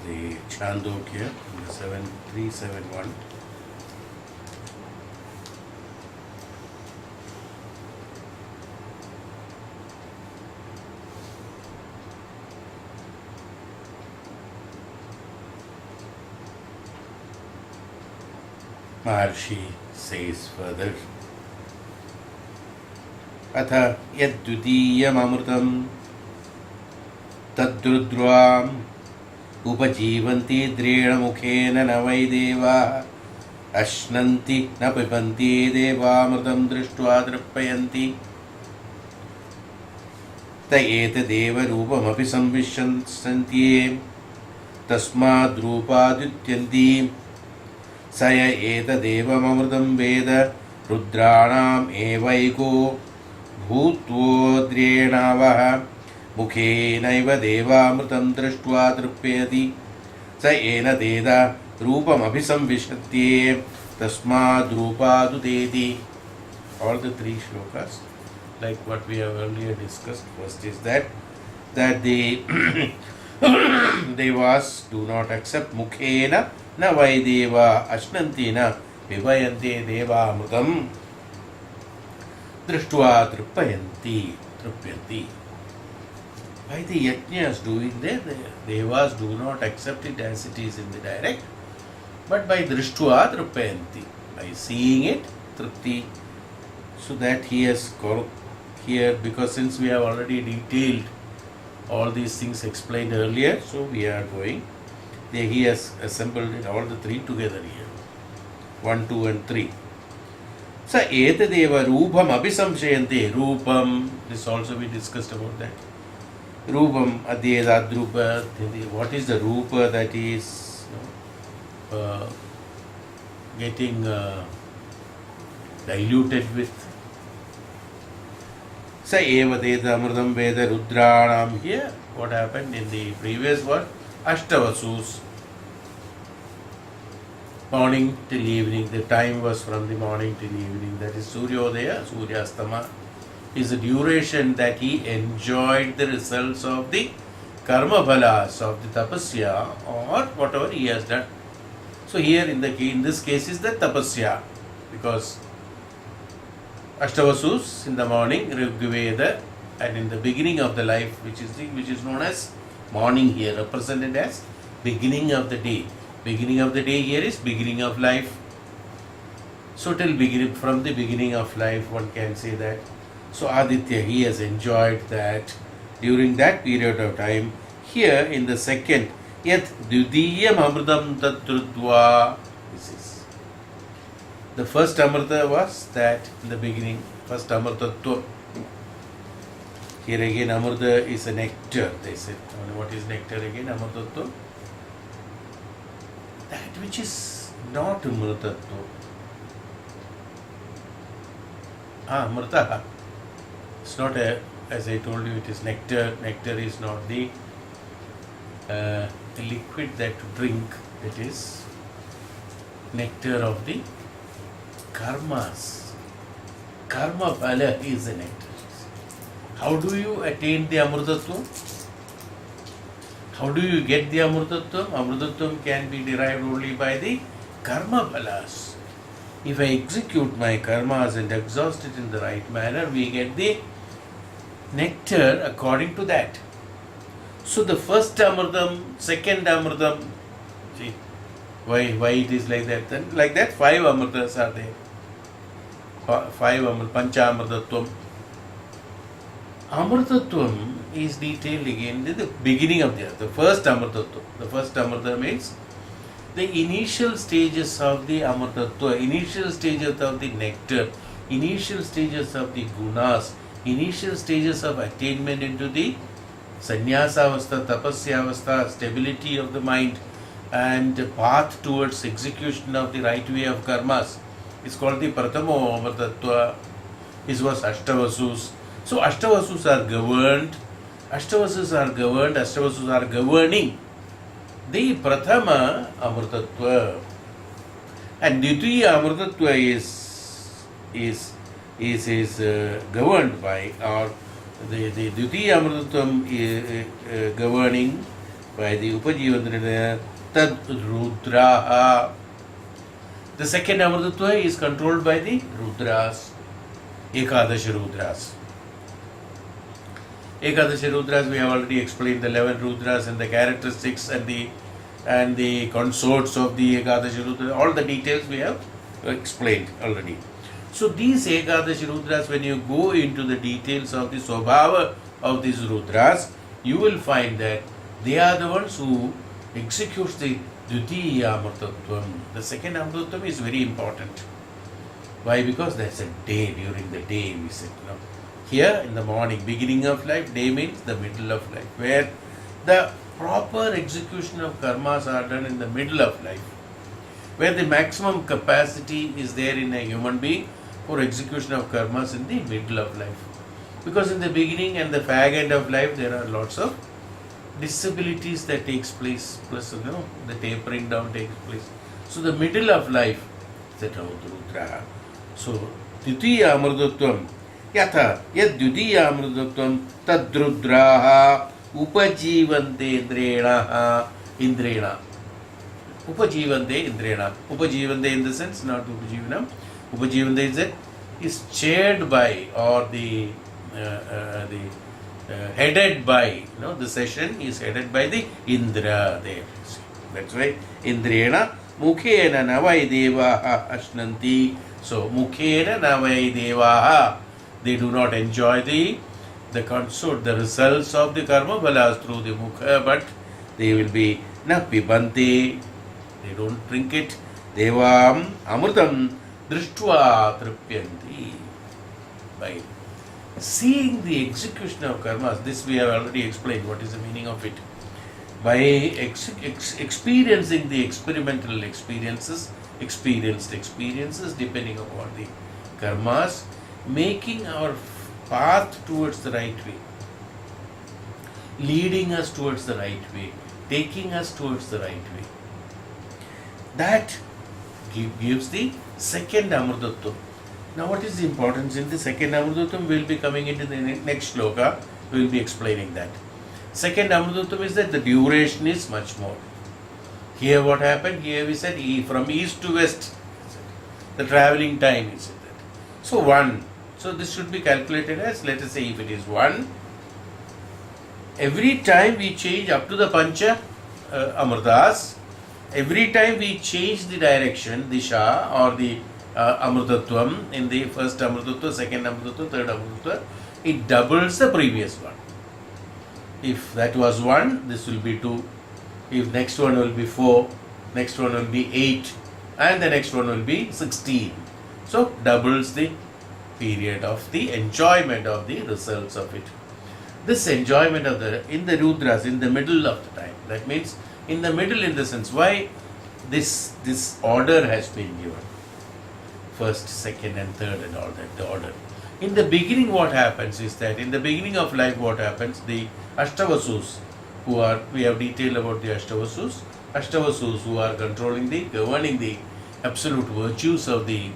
the Chandogya, the 7371. Maharshi says further, अथ यद्वितीयमृतं तद्रुद्राम् उपजीवन्ति द्रेण मुखेन न वै देवाः अश्नन्ति न पिबन्ति देवामृतं दृष्ट्वा तृप्यन्ति त एतदेव रूपमपि संविशन्त्येव तस्माद्रूपाद्युत्यन्ति स य एतदेवमृतं वेद रुद्राणाम् एवैको भूत्वोद्रेणावः मुखेनैव देवामृतं दृष्ट्वा तृप्यति स येन तेद रूपमभिसंविशत्ये तस्माद्रूपादुदेति. All the three shlokas, like what we have earlier discussed. First is that the devas do not accept mukhena na vai deva ashnanti na vivayante devamrutam drishtva trupyanti. By the yajnas doing that, the devas do not accept it as it is in the direct, but by drishtva trupyanti, by seeing it, trupti. So that he has here, because since we have already detailed all these things explained earlier, so we are going. He has assembled it, all the three together here. 1, 2 and 3. So etadeva rupam abhisamshayante. Rupam, this also we discussed about that. Rupam adyeda drupa. What is the rupa that is getting diluted with? Sa eva deda amrutam veda rudranam. Here, what happened in the previous one? Ashtavasus. Morning till evening. The time was from the morning till evening. That is Suryodaya, Suryastama. Is the duration that he enjoyed the results of the karma phalas, of the tapasya, or whatever he has done. So here in this case is the tapasya, because Ashtavasus in the morning, Rigveda, and in the beginning of the life, which is known as morning here, represented as beginning of the day. Beginning of the day here is beginning of life. So from the beginning of life, one can say that. So Aditya, he has enjoyed that during that period of time. Here in the second, yet dvitiyam amritam tatrudva. This is the first amrita was that in the beginning, first amritatva. Here again, amrita is a nectar. They said, what is nectar again? Amritatva. That which is not amritatva. Amrita. It's not as I told you, it is nectar. Nectar is not the liquid that to drink. It is nectar of the karmas. Karma phala is the nectar. How do you attain the amrutatvam? How do you get the amrutatvam? Amrutatvam can be derived only by the karma phalas. If I execute my karmas and exhaust it in the right manner, we get the nectar according to that. So the first amritam, second amritam, see, why it is like that? Then like that, 5 amritas are there. 5 pancha amritatvam. Amritatvam is detailed again in the beginning of the first amritatvam. The first amrita means the initial stages of the amritatva, initial stages of the nectar, initial stages of the gunas, initial stages of attainment into the sannyasa avastha, tapasya avastha, stability of the mind, and path towards execution of the right way of karmas. It's called the Pratamo Amritatva. This was Ashtavasus. So Ashtavasus are governed. Ashtavasus are governing the Prathama Amritatva. And Dvitiya Amritatva is governed by, or the Dvitiya Amritatvam governing by the Upajivandrina Tad Rudraha. The second Amrutva is controlled by the Rudras, Ekadashi Rudras. Ekadashi Rudras, we have already explained the 11 Rudras and the characteristics and the consorts of the Ekadashi Rudras. All the details we have explained already. So these Ekadashi Rudras, when you go into the details of the Swabhava of these Rudras, you will find that they are the ones who execute the Dvitiya Amrtatvam. The second Amrtatvam is very important. Why? Because that's a day, during the day we said. Here in the morning, beginning of life, day means the middle of life, where the proper execution of karmas are done in the middle of life, where the maximum capacity is there in a human being for execution of karmas in the middle of life. Because in the beginning and the fag end of life, there are lots of disabilities that takes place, plus the tapering down takes place. So the middle of life, etc. So Dvitiya Amrtatvam Yatha Yad Dvitiya Amrtatvam Tadrudraha Upajivante Indrena. Upajivante Indrena. Upajivante in the sense, not Upajivanam. Upajivante is that is chaired by, or the headed by, the session is headed by the Indra there. That's why Indrena Mukhena Navai Devaha Ashnanti. So Mukhena Navai Devaha, they do not enjoy the consort, the results of the karma balas through the mukha, but they will be na pibanti, they don't drink it. Devam amrutam drishtva tripyanti. By seeing the execution of karmas, this we have already explained what is the meaning of it. By experiencing the experimental experiences, experienced experiences depending upon the karmas, making our path towards the right way, leading us towards the right way, taking us towards the right way. That gives the second Amrtatvam. Now what is the importance in the second Amrtatvam? We will be coming into the next shloka, we will be explaining that. Second Amrtatvam is that the duration is much more. Here what happened? Here we said from east to west, the travelling time is that. So 1. So this should be calculated as, let us say if it is 1, every time we change up to the Pancha Amritas, every time we change the direction, Disha or the Amrtatvam in the first Amrtatva, second Amrtatva, third Amrtatva, it doubles the previous one. If that was 1, this will be 2. If next one will be 4, next one will be 8, and the next one will be 16. So doubles the period of the enjoyment of the results of it. This enjoyment of in the Rudras, in the middle of the time. That means in the middle, in the sense, why this order has been given. First, second and third and all that, the order. In the beginning what happens is that, in the beginning of life what happens, the Ashtavasus, we have detailed about the Ashtavasus who are governing the absolute virtues of the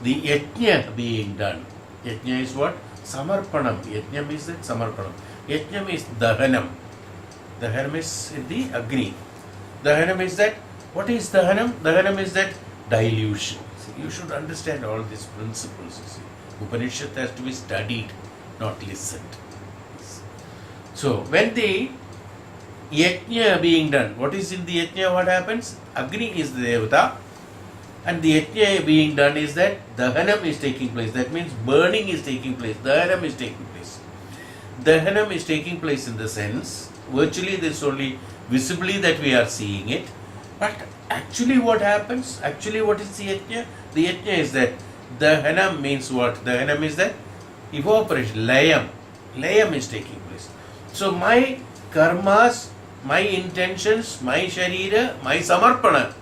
yajna being done. Yajna is what? Samarpanam. Yajna means that Samarpanam. Yajna means Dahanam. Dahanam is the Agni. Dahanam is that, what is Dahanam? Dahanam is that dilution. See, you should understand all these principles. You see. Upanishad has to be studied, not listened. So, when the yajna being done, what is in the yajna, what happens? Agni is the Devata, and the yajna being done is that Dahanam is taking place. That means burning is taking place. Dahanam is taking place. Dahanam is taking place in the sense, virtually this only visibly that we are seeing it, but actually what happens? Actually what is the yajna? The yajna is that Dahanam means what? Dahanam is that evaporation, layam. Layam is taking place. So my karmas, my intentions, my sharira, my samarpana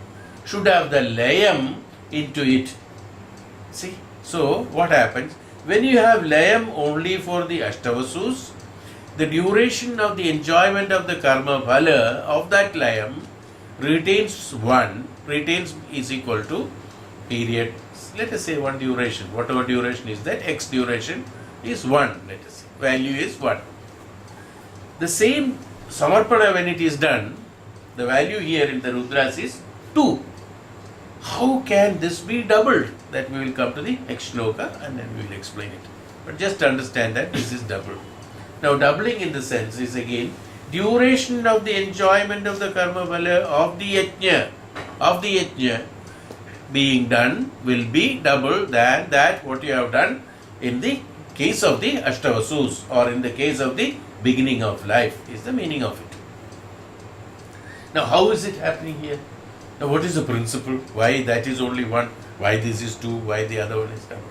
should have the layam into it. See? So what happens? When you have layam only for the Ashtavasus, the duration of the enjoyment of the karma phala of that layam retains is equal to period. Let us say one duration. Whatever duration is that, x duration is 1. Let us say value is 1. The same Samarpana, when it is done, the value here in the Rudras is 2. How can this be doubled? That we will come to the next shloka and then we will explain it. But just understand that this is doubled. Now, doubling in the sense is again duration of the enjoyment of the karma phala of the yajna being done will be double than that what you have done in the case of the Ashtavasus or in the case of the beginning of life is the meaning of it. Now, how is it happening here? Now, what is the principle? Why that is only 1? Why this is 2? Why the other one is double?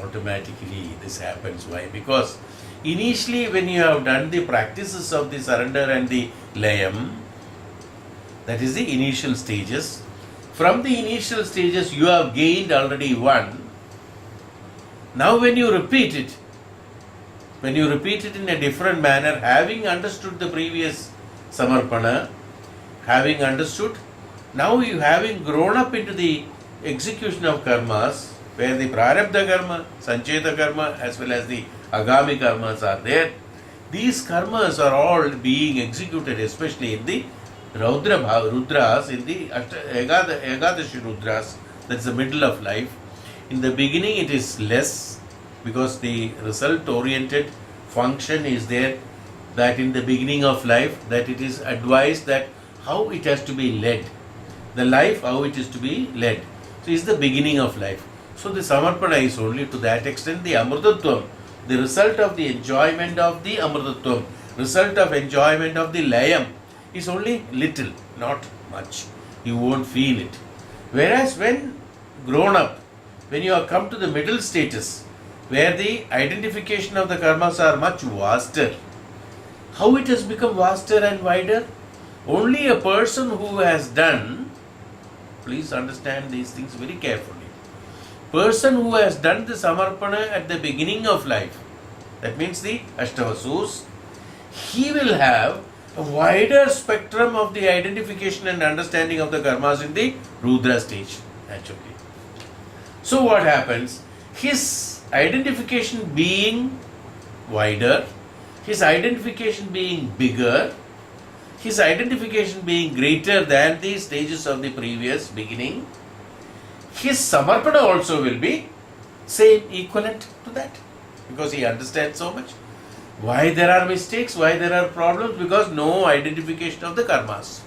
Automatically this happens. Why? Because initially when you have done the practices of the surrender and the layam, that is the initial stages. From the initial stages you have gained already 1. Now when you repeat it in a different manner, having understood the previous samarpana, having understood, now you having grown up into the execution of karmas, where the prarabdha karma, sancheta karma as well as the agami karmas are there. These karmas are all being executed, especially in the Rudras, in the Ekadashi Rudras, that's the middle of life. In the beginning it is less because the result oriented function is there, that in the beginning of life that it is advised that how it has to be led. The life, how it is to be led. So it's the beginning of life. So the samarpana is only to that extent the amrtatvam, the result of the enjoyment of the amrtatvam, result of enjoyment of the layam is only little, not much. You won't feel it. Whereas when grown up, when you have come to the middle status, where the identification of the karmas are much vaster, how it has become vaster and wider? Only a person who has done, please understand these things very carefully. Person who has done the samarpana at the beginning of life, that means the Ashtavasus, he will have a wider spectrum of the identification and understanding of the karmas in the Rudra stage, naturally. So what happens? His identification being wider, his identification being bigger, his identification being greater than the stages of the previous beginning, his samarpana also will be same, equivalent to that, because he understands so much. Why there are mistakes, why there are problems? Because no identification of the karmas.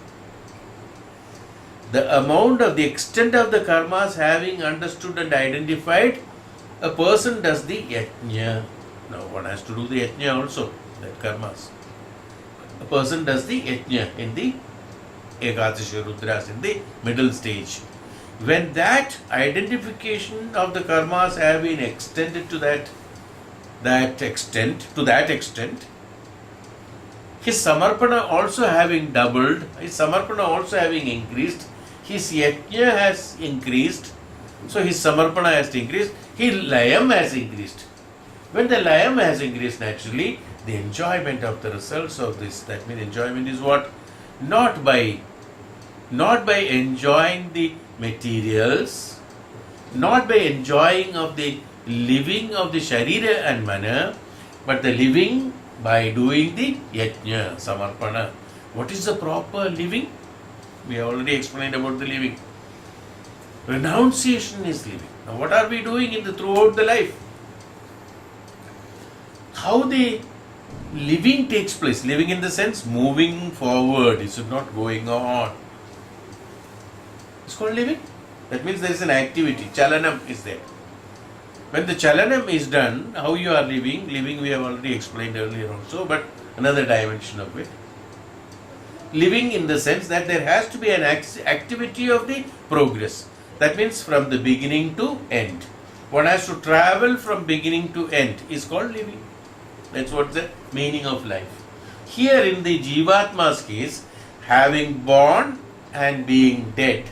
The amount of the extent of the karmas having understood and identified, a person does the yajna. Now one has to do the yajna also, that karmas. A person does the yajna in the Ekadashi Rudras, in the middle stage. When that identification of the karmas have been extended to that extent, his samarpana also having doubled, his samarpana also having increased, his yajna has increased, so his samarpana has increased, his layam has increased. When the layam has increased, naturally, the enjoyment of the results of this, that means enjoyment is what? Not by enjoying the materials, not by enjoying of the living of the sharira and mana, but the living by doing the yajna, samarpana. What is the proper living? We have already explained about the living. Renunciation is living. Now what are we doing throughout the life? How the living takes place, living in the sense moving forward, it is not going on. It's called living. That means there is an activity, chalanam is there. When the chalanam is done, how you are living we have already explained earlier also, but another dimension of it. Living in the sense that there has to be an activity of the progress. That means from the beginning to end. One has to travel from beginning to end is called living. That's what the meaning of life. Here in the Jivatma's case, having born and being dead,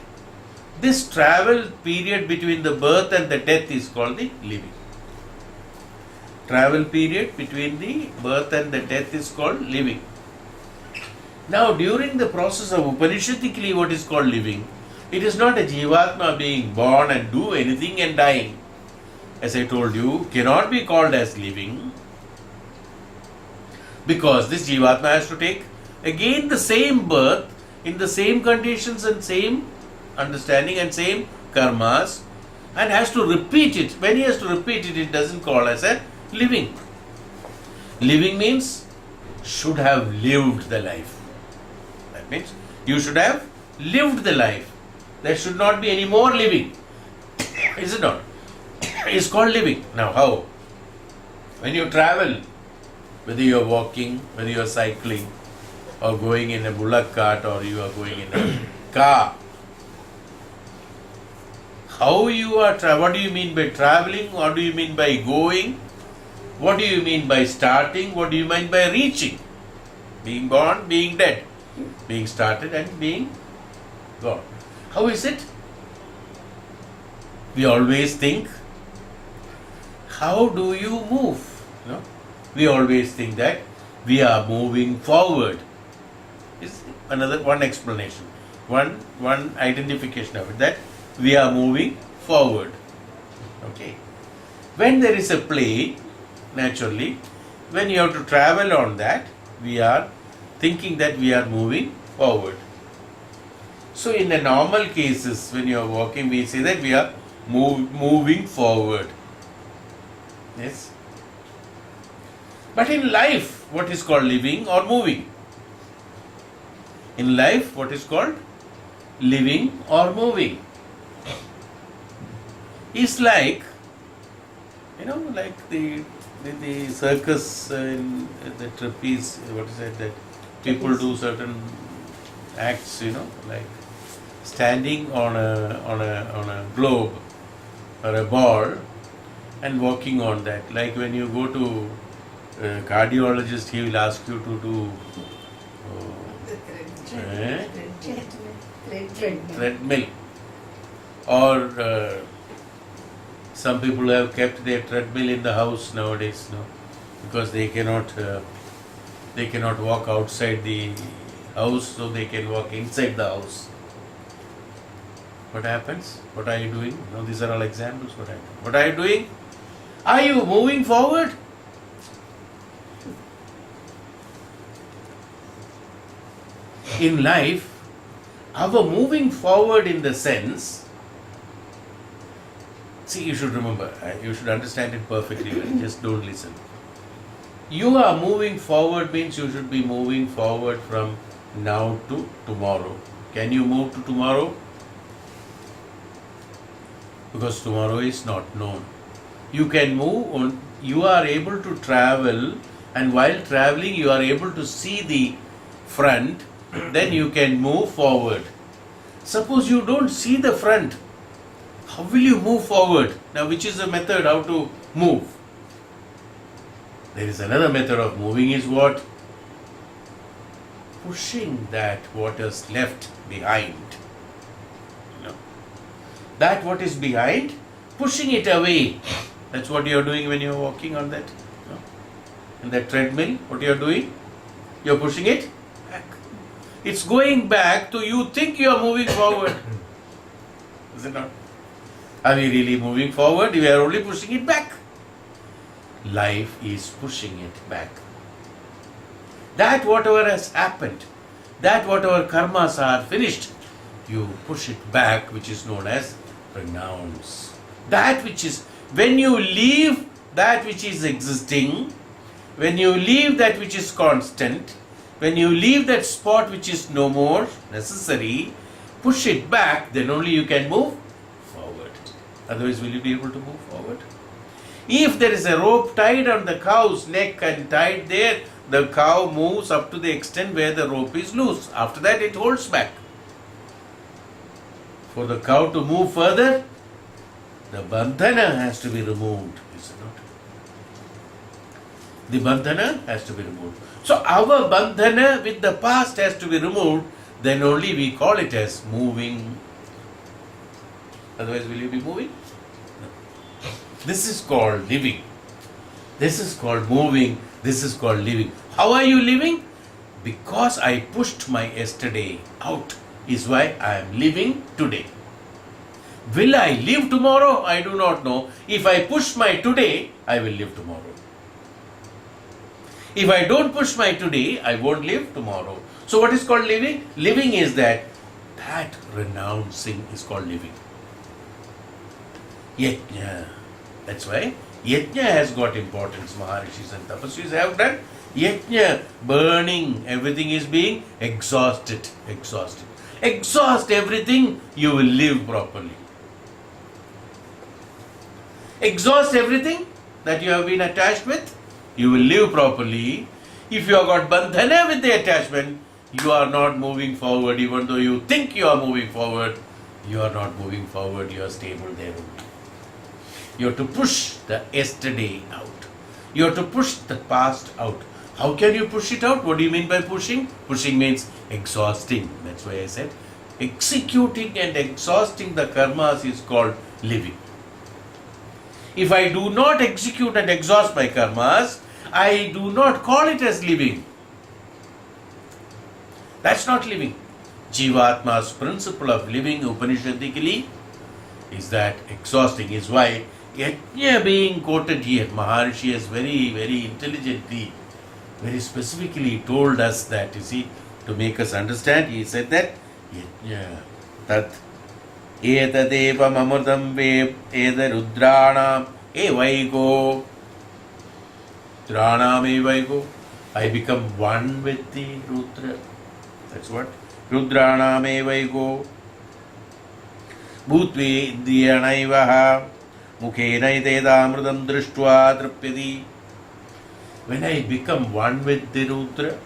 this travel period between the birth and the death is called the living. Travel period between the birth and the death is called living. Now during the process of Upanishadically what is called living, it is not a Jivatma being born and do anything and dying. As I told you, cannot be called as living, because this Jivatma has to take again the same birth, in the same conditions and same understanding and same karmas, and has to repeat it. When he has to repeat it, it doesn't call as a living. Living means should have lived the life. That means you should have lived the life. There should not be any more living. Is it not? It's called living. Now how? When you travel, whether you are walking, whether you are cycling, or going in a bullock cart, or you are going in a car, how you are what do you mean by traveling? What do you mean by going? What do you mean by starting? What do you mean by reaching? Being born, being dead, being started and being gone. How is it? We always think, how do you move? No? We always think that we are moving forward. Is another one explanation, one identification of it, that we are moving forward. Okay. When there is a plane, naturally, when you have to travel on that, we are thinking that we are moving forward. So in the normal cases, when you are walking, we say that we are moving forward. Yes. But in life, what is called living or moving? In life, what is called living or moving? Is like, like the circus in the trapeze, what is it, that people do certain acts, like standing on a globe or a ball and walking on that. Like when you go to a cardiologist, he will ask you to do treadmill. Or some people have kept their treadmill in the house nowadays, because they cannot walk outside the house, so they can walk inside the house. What happens? What are you doing? These are all examples. What are you doing? Are you moving forward? In life, our moving forward in the sense, see, you should remember, you should understand it perfectly well, just don't listen. You are moving forward means you should be moving forward from now to tomorrow. Can you move to tomorrow? Because tomorrow is not known. You can move on, you are able to travel, and while traveling you are able to see the front, then you can move forward. Suppose you don't see the front, how will you move forward? Now, which is the method how to move? There is another method of moving, is what? Pushing that what is left behind. That what is behind, pushing it away. That's what you are doing when you are walking on that. In that treadmill, what you are doing? You are pushing it back. It's going back to you think you are moving forward. Is it not? Are we really moving forward? We are only pushing it back. Life is pushing it back. That whatever has happened, that whatever karmas are finished, you push it back, which is known as renounce. That which is, when you leave that which is existing, when you leave that which is constant, when you leave that spot which is no more necessary, push it back, then only you can move forward. Otherwise, will you be able to move forward? If there is a rope tied on the cow's neck and tied there, the cow moves up to the extent where the rope is loose. After that, it holds back. For the cow to move further, the bandhana has to be removed. Is it not? The bandhana has to be removed. So our bandhana with the past has to be removed, then only we call it as moving. Otherwise, will you be moving? No. This is called living. This is called moving. This is called living. How are you living? Because I pushed my yesterday out is why I am living today. Will I live tomorrow? I do not know. If I push my today, I will live tomorrow. If I don't push my today, I won't live tomorrow. So what is called living? Living is that renouncing is called living. Yajna. That's why yajna has got importance. Maharishis and tapasvis have done yajna, burning. Everything is being exhausted. Exhaust everything, you will live properly. Exhaust everything that you have been attached with, you will live properly. If you have got bandhana with the attachment, you are not moving forward. Even though you think you are moving forward, you are not moving forward, you are stable there only. You have to push the yesterday out. You have to push the past out. How can you push it out? What do you mean by pushing? Pushing means exhausting. That's why I said executing and exhausting the karmas is called living. If I do not execute and exhaust my karmas, I do not call it as living. That's not living. Jivatma's principle of living Upanishadically is that exhausting is why yajna being quoted here, Maharishi has very, very intelligently, very specifically told us that, you see, to make us understand, he said that yajna tat etadevam amrutam ve eda rudranam evaigo dranam evaigo. I become one with the Rudra. That's what Rudranam evaigo bhutve indriyanaivaha mukhena idedamrutam drishtva drupyadi. When I become one with the Rudra,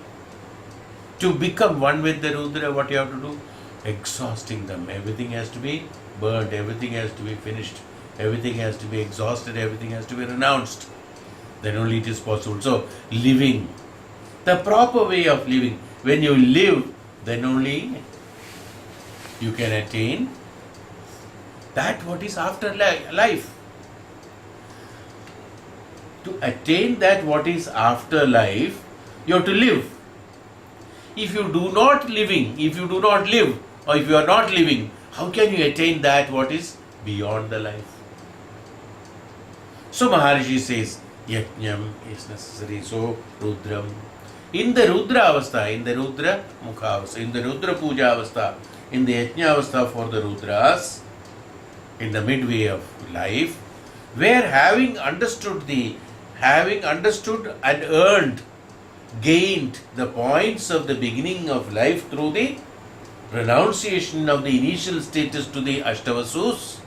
to become one with the Rudra, what you have to do? Exhausting them. Everything has to be burnt, everything has to be finished, everything has to be exhausted, everything has to be renounced. Then only it is possible. So, living, the proper way of living. When you live, then only you can attain that what is after life. To attain that what is after life, you have to live. If you do not live, or if you are not living, how can you attain that what is beyond the life? So Maharishi says, yajnam is necessary. So Rudram. In the Rudra Avastha, in the Rudra Mukha Avastha, in the Rudra Puja Avastha, in the Yajna Avastha for the Rudras, in the midway of life, where having understood and earned, gained the points of the beginning of life through the renunciation of the initial status to the Ashtavasus,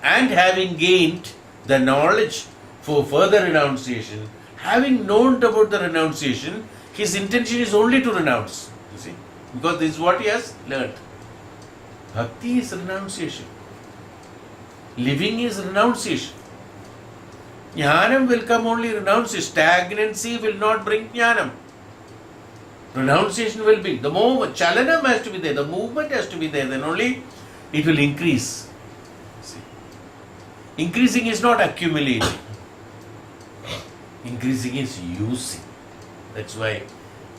and having gained the knowledge for further renunciation, having known about the renunciation, his intention is only to renounce. You see? Because this is what he has learnt. Bhakti is renunciation. Living is renunciation. Jnanam will come only renunciation. Stagnancy will not bring jnanam. Renunciation will be. The moment, chalanam has to be there, the movement has to be there, then only it will increase. See? Increasing is not accumulating. Increasing is using. That's why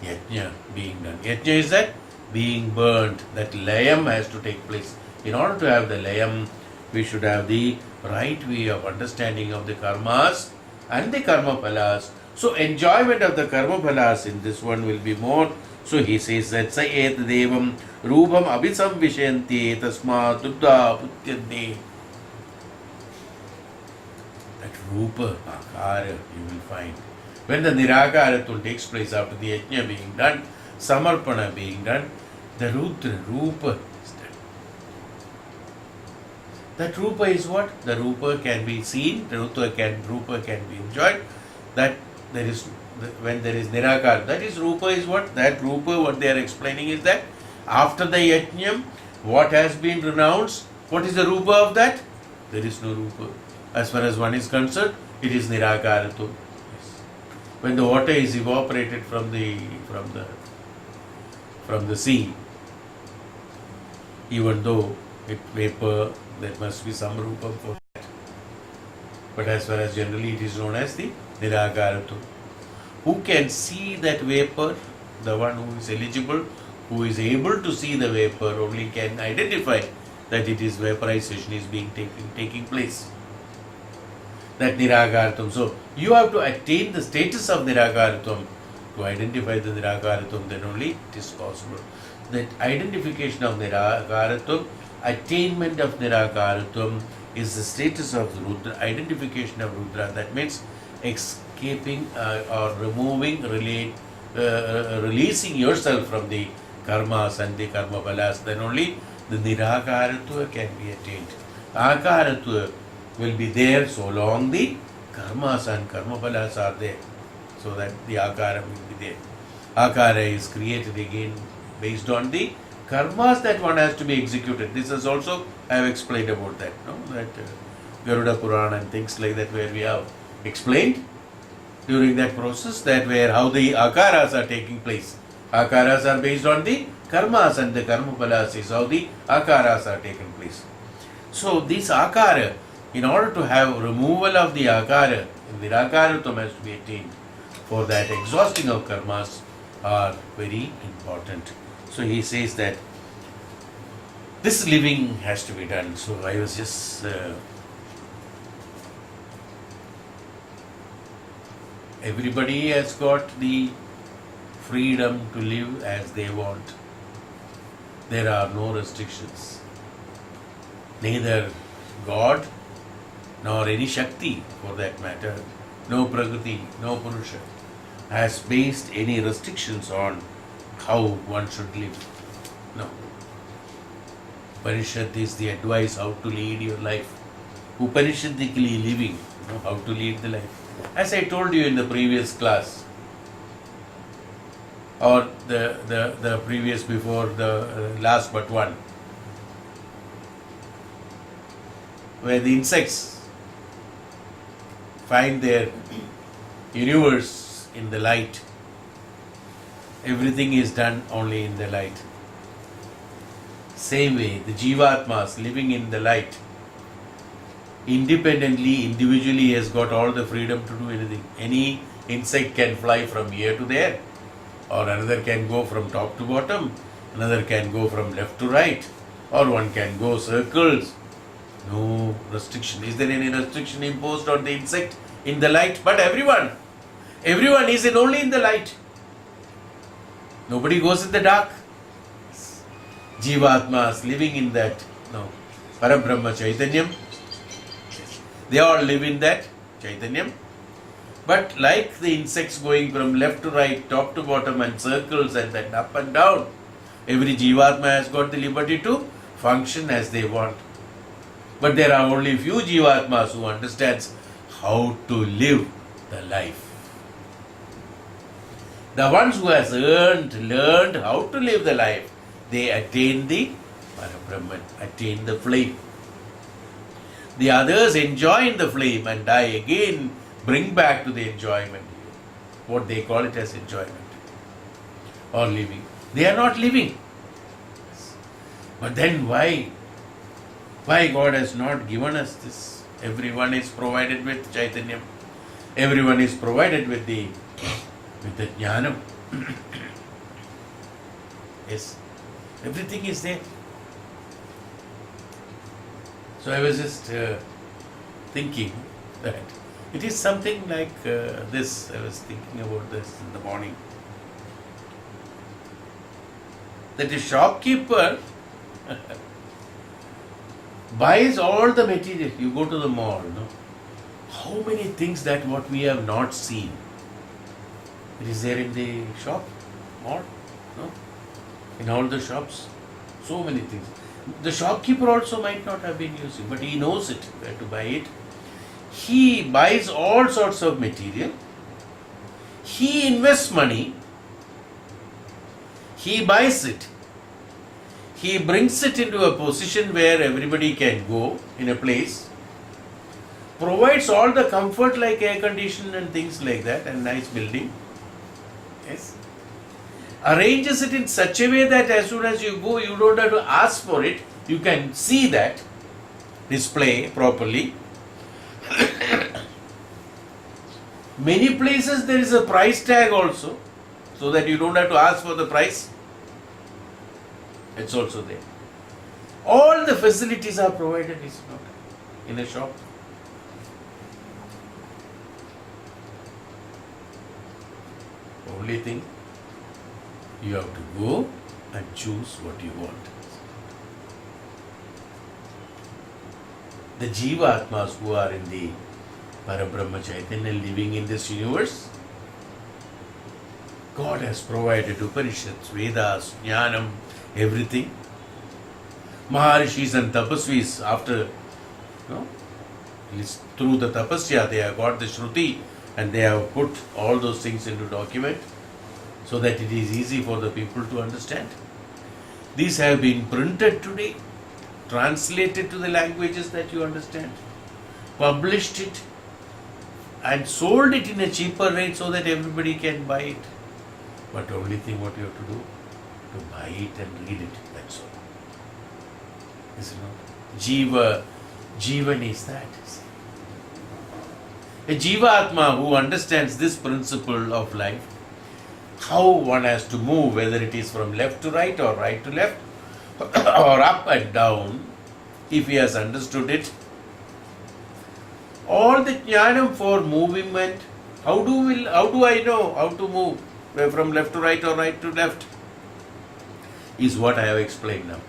yajna being done. Yajna is that being burnt. That layam has to take place. In order to have the layam, we should have the right way of understanding of the karmas and the karma phalas. So enjoyment of the karma phalas in this one will be more. So he says that sa et devam rupam abhisam vishayanti tasma duddha putyante. That rupa akara you will find. When the nirakaratul takes place after the yajna being done, samarpana being done, the Rudra rupa is done. That rupa is what? The rupa can be seen, the rupa can be enjoyed. That there is, when there is nirakara, that is rupa is what? That rupa, what they are explaining is that after the yajnam, what has been renounced, what is the rupa of that? There is no rupa. As far as one is concerned, it is nirakarato. Yes. When the water is evaporated from the sea, even though it vapor, there must be some rupa for that. But as far as generally it is known as the nirakarato. Who can see that vapor? The one who is eligible, who is able to see the vapor, only can identify that it is vaporization is being taking place. That nirakaratam. So you have to attain the status of nirakaratam To identify the Nirakaratvam, then only it is possible. That identification of Nirakaratvam, attainment of Nirakaratvam is the status of the Rudra, identification of Rudra. That means escaping or removing, releasing yourself from the karmas and the karma balas. Then only the Nirakaratva can be attained. Akaratva will be there so long the karmas and karma balas are there. So that the akara will be there. Akara is created again based on the karmas that one has to be executed. This is also, I have explained about that. No? That Garuda Purana and things like that, where we have explained during that process that where how the akaras are taking place. Akaras are based on the karmas, and the karma balas is how the akaras are taking place. So this akara, in order to have removal of the akara, Nirakaratam has to be attained. For that, exhausting of karmas are very important. So he says that this living has to be done. So I was just everybody has got the freedom to live as they want. There are no restrictions. Neither God nor any Shakti, for that matter, no Prakriti, no Purusha, has based any restrictions on how one should live. No. Upanishad is the advice how to lead your life. Upanishadically living, how to lead the life. As I told you in the previous class, or the previous before the last but one, where the insects find their universe in the light. Everything is done only in the light. Same way, the Jivatmas living in the light, independently, individually has got all the freedom to do anything. Any insect can fly from here to there, or another can go from top to bottom, another can go from left to right, or one can go circles. No restriction. Is there any restriction imposed on the insect in the light? But everyone is only in the light. Nobody goes in the dark. Jivatmas living in that, Parabrahma Chaitanyam. They all live in that Chaitanyam. But like the insects going from left to right, top to bottom, and circles and then up and down, every Jivatma has got the liberty to function as they want. But there are only few Jivatmas who understands how to live the life. The ones who has learned how to live the life, they attain the Parabrahman, attain the flame. The others enjoy in the flame and die again, bring back to the enjoyment. What they call it as enjoyment or living. They are not living. But then why? Why God has not given us this? Everyone is provided with Chaitanyam. Everyone is provided with the Jnanam. Yes. Everything is there. So I was just thinking that it is something like this. I was thinking about this in the morning. That a shopkeeper buys all the material. You go to the mall, how many things that what we have not seen, it is there in the shop, mall, in all the shops, so many things. The shopkeeper also might not have been using, but he knows it, where to buy it. He buys all sorts of material. He invests money. He buys it. He brings it into a position where everybody can go in a place. Provides all the comfort like air conditioning and things like that, and nice building. Yes. Arranges it in such a way that as soon as you go, you don't have to ask for it. You can see that display properly. Many places there is a price tag also, so that you don't have to ask for the price. It's also there. All the facilities are provided, is not in a shop. only thing, you have to go and choose what you want. The Jiva Atmas who are in the Parabrahma Chaitanya living in this universe, God has provided Upanishads, Vedas, Jnanam, everything. Maharishis and Tapasvis, after, through the Tapasya, they have got the Shruti and they have put all those things into document so that it is easy for the people to understand. These have been printed today, translated to the languages that you understand, published it and sold it in a cheaper rate so that everybody can buy it. But only thing what you have to do, to buy it and read it, that's all. Is it not? Jivan is that. A Jiva Atma who understands this principle of life, how one has to move, whether it is from left to right or right to left, or up and down, if he has understood it, all the jnanam for movement, how do I know how to move from left to right or right to left, is what I have explained now.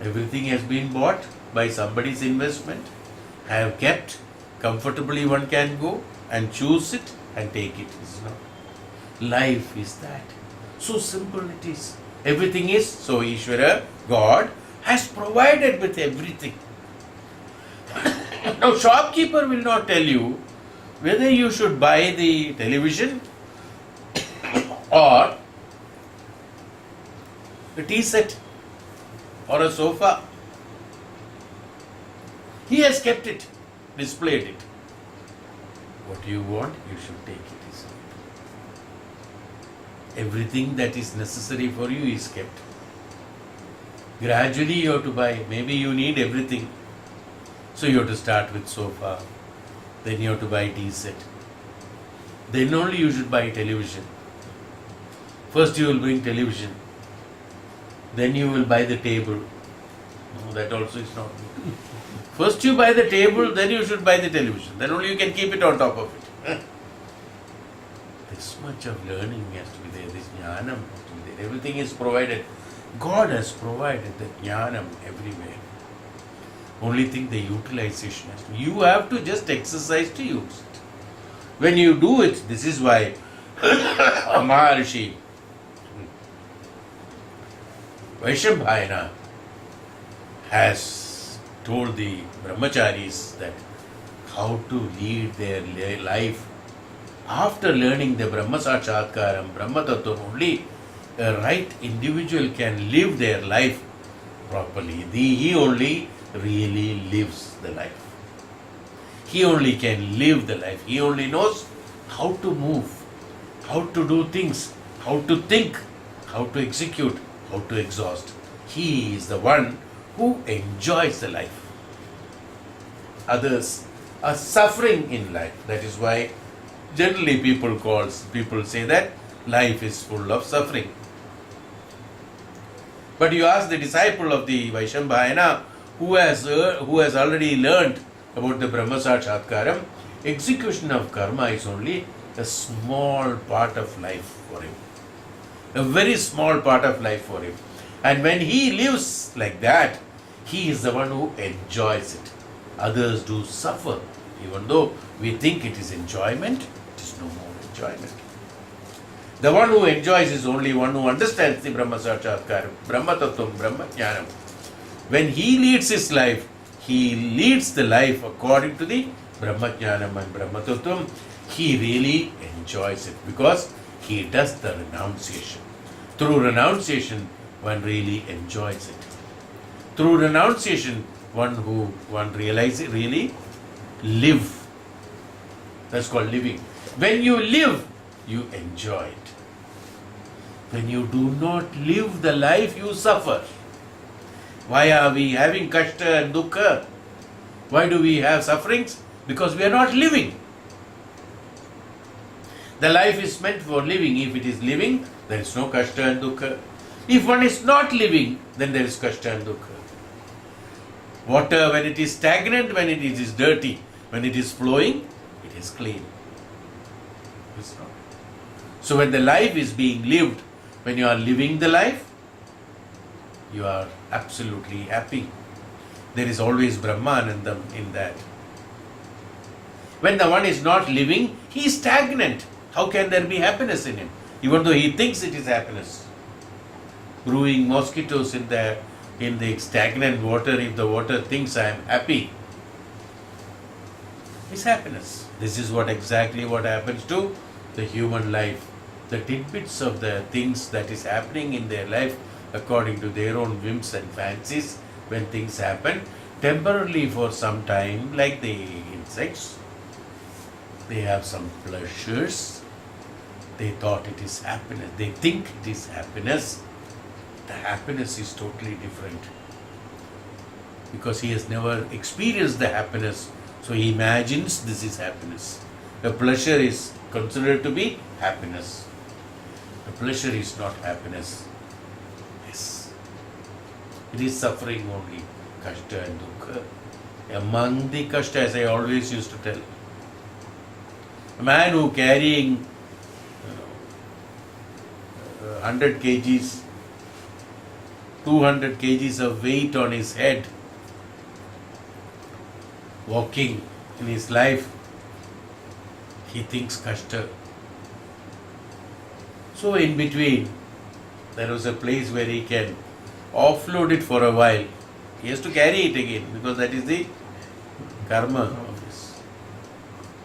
Everything has been bought by somebody's investment, I have kept, comfortably one can go and choose it and take it. Life is that. So simple it is. Everything is, so Ishvara, God, has provided with everything. Now shopkeeper will not tell you whether you should buy the television or a tea set or a sofa. He has kept it, displayed it. What you want, you should take it. Everything that is necessary for you is kept. Gradually you have to buy. Maybe you need everything. So you have to start with sofa. Then you have to buy tea set. Then only you should buy television. First you will bring television. Then you will buy the table. No, that also is not good. First you buy the table, then you should buy the television. Then only you can keep it on top of it. This much of learning has to be there. This jnanam has to be there. Everything is provided. God has provided the jnanam everywhere. Only thing, the utilization has to be. You have to just exercise to use it. When you do it, this is why Maharishi Vaishambhayana has told the brahmacharis that how to lead their life. After learning the Brahma Sakshatkaram, Brahma Tattva, only a right individual can live their life properly. He only really lives the life. He only can live the life. He only knows how to move, how to do things, how to think, how to execute, how to exhaust. He is the one who enjoys the life. Others are suffering in life. That is why generally people say that life is full of suffering. But you ask the disciple of the Vaishambhayana who has already learned about the Brahma Sakshatkaram, execution of karma is only a small part of life for him. A very small part of life for him. And when he lives like that, he is the one who enjoys it. Others do suffer. Even though we think it is enjoyment, it is no more enjoyment. The one who enjoys is only one who understands the Brahma Sakshatkaram, Brahma Tattvam, Brahma Jnanam. When he leads his life, he leads the life according to the Brahma Jnanam and Brahma Tattvam. He really enjoys it because he does the renunciation. Through renunciation, one really enjoys it. Through renunciation, one realizes really live. That's called living. When you live, you enjoy it. When you do not live the life, you suffer. Why are we having kashta and dukkha? Why do we have sufferings? Because we are not living. The life is meant for living. If it is living, there is no kashta and dukkha. If one is not living, then there is kashta and dukkha. Water, when it is stagnant, when it is dirty, when it is flowing, it is clean. It's not. So when the life is being lived, when you are living the life, you are absolutely happy. There is always Brahmanandam in that. When the one is not living, he is stagnant. How can there be happiness in him? Even though he thinks it is happiness. Brewing mosquitoes in the stagnant water, if the water thinks I am happy, is happiness. This is exactly what happens to the human life. The tidbits of the things that is happening in their life according to their own whims and fancies, when things happen temporarily for some time, like the insects, they have some pleasures. They thought it is happiness. They think it is happiness. The happiness is totally different. Because he has never experienced the happiness, so he imagines this is happiness. The pleasure is considered to be happiness. The pleasure is not happiness. Yes. It is suffering only. Kashta and dukkha. Among the kashta, as I always used to tell, a man who carrying 100 kgs, 200 kgs of weight on his head, walking in his life, he thinks kashta. So in between, there was a place where he can offload it for a while. He has to carry it again, because that is the karma of this.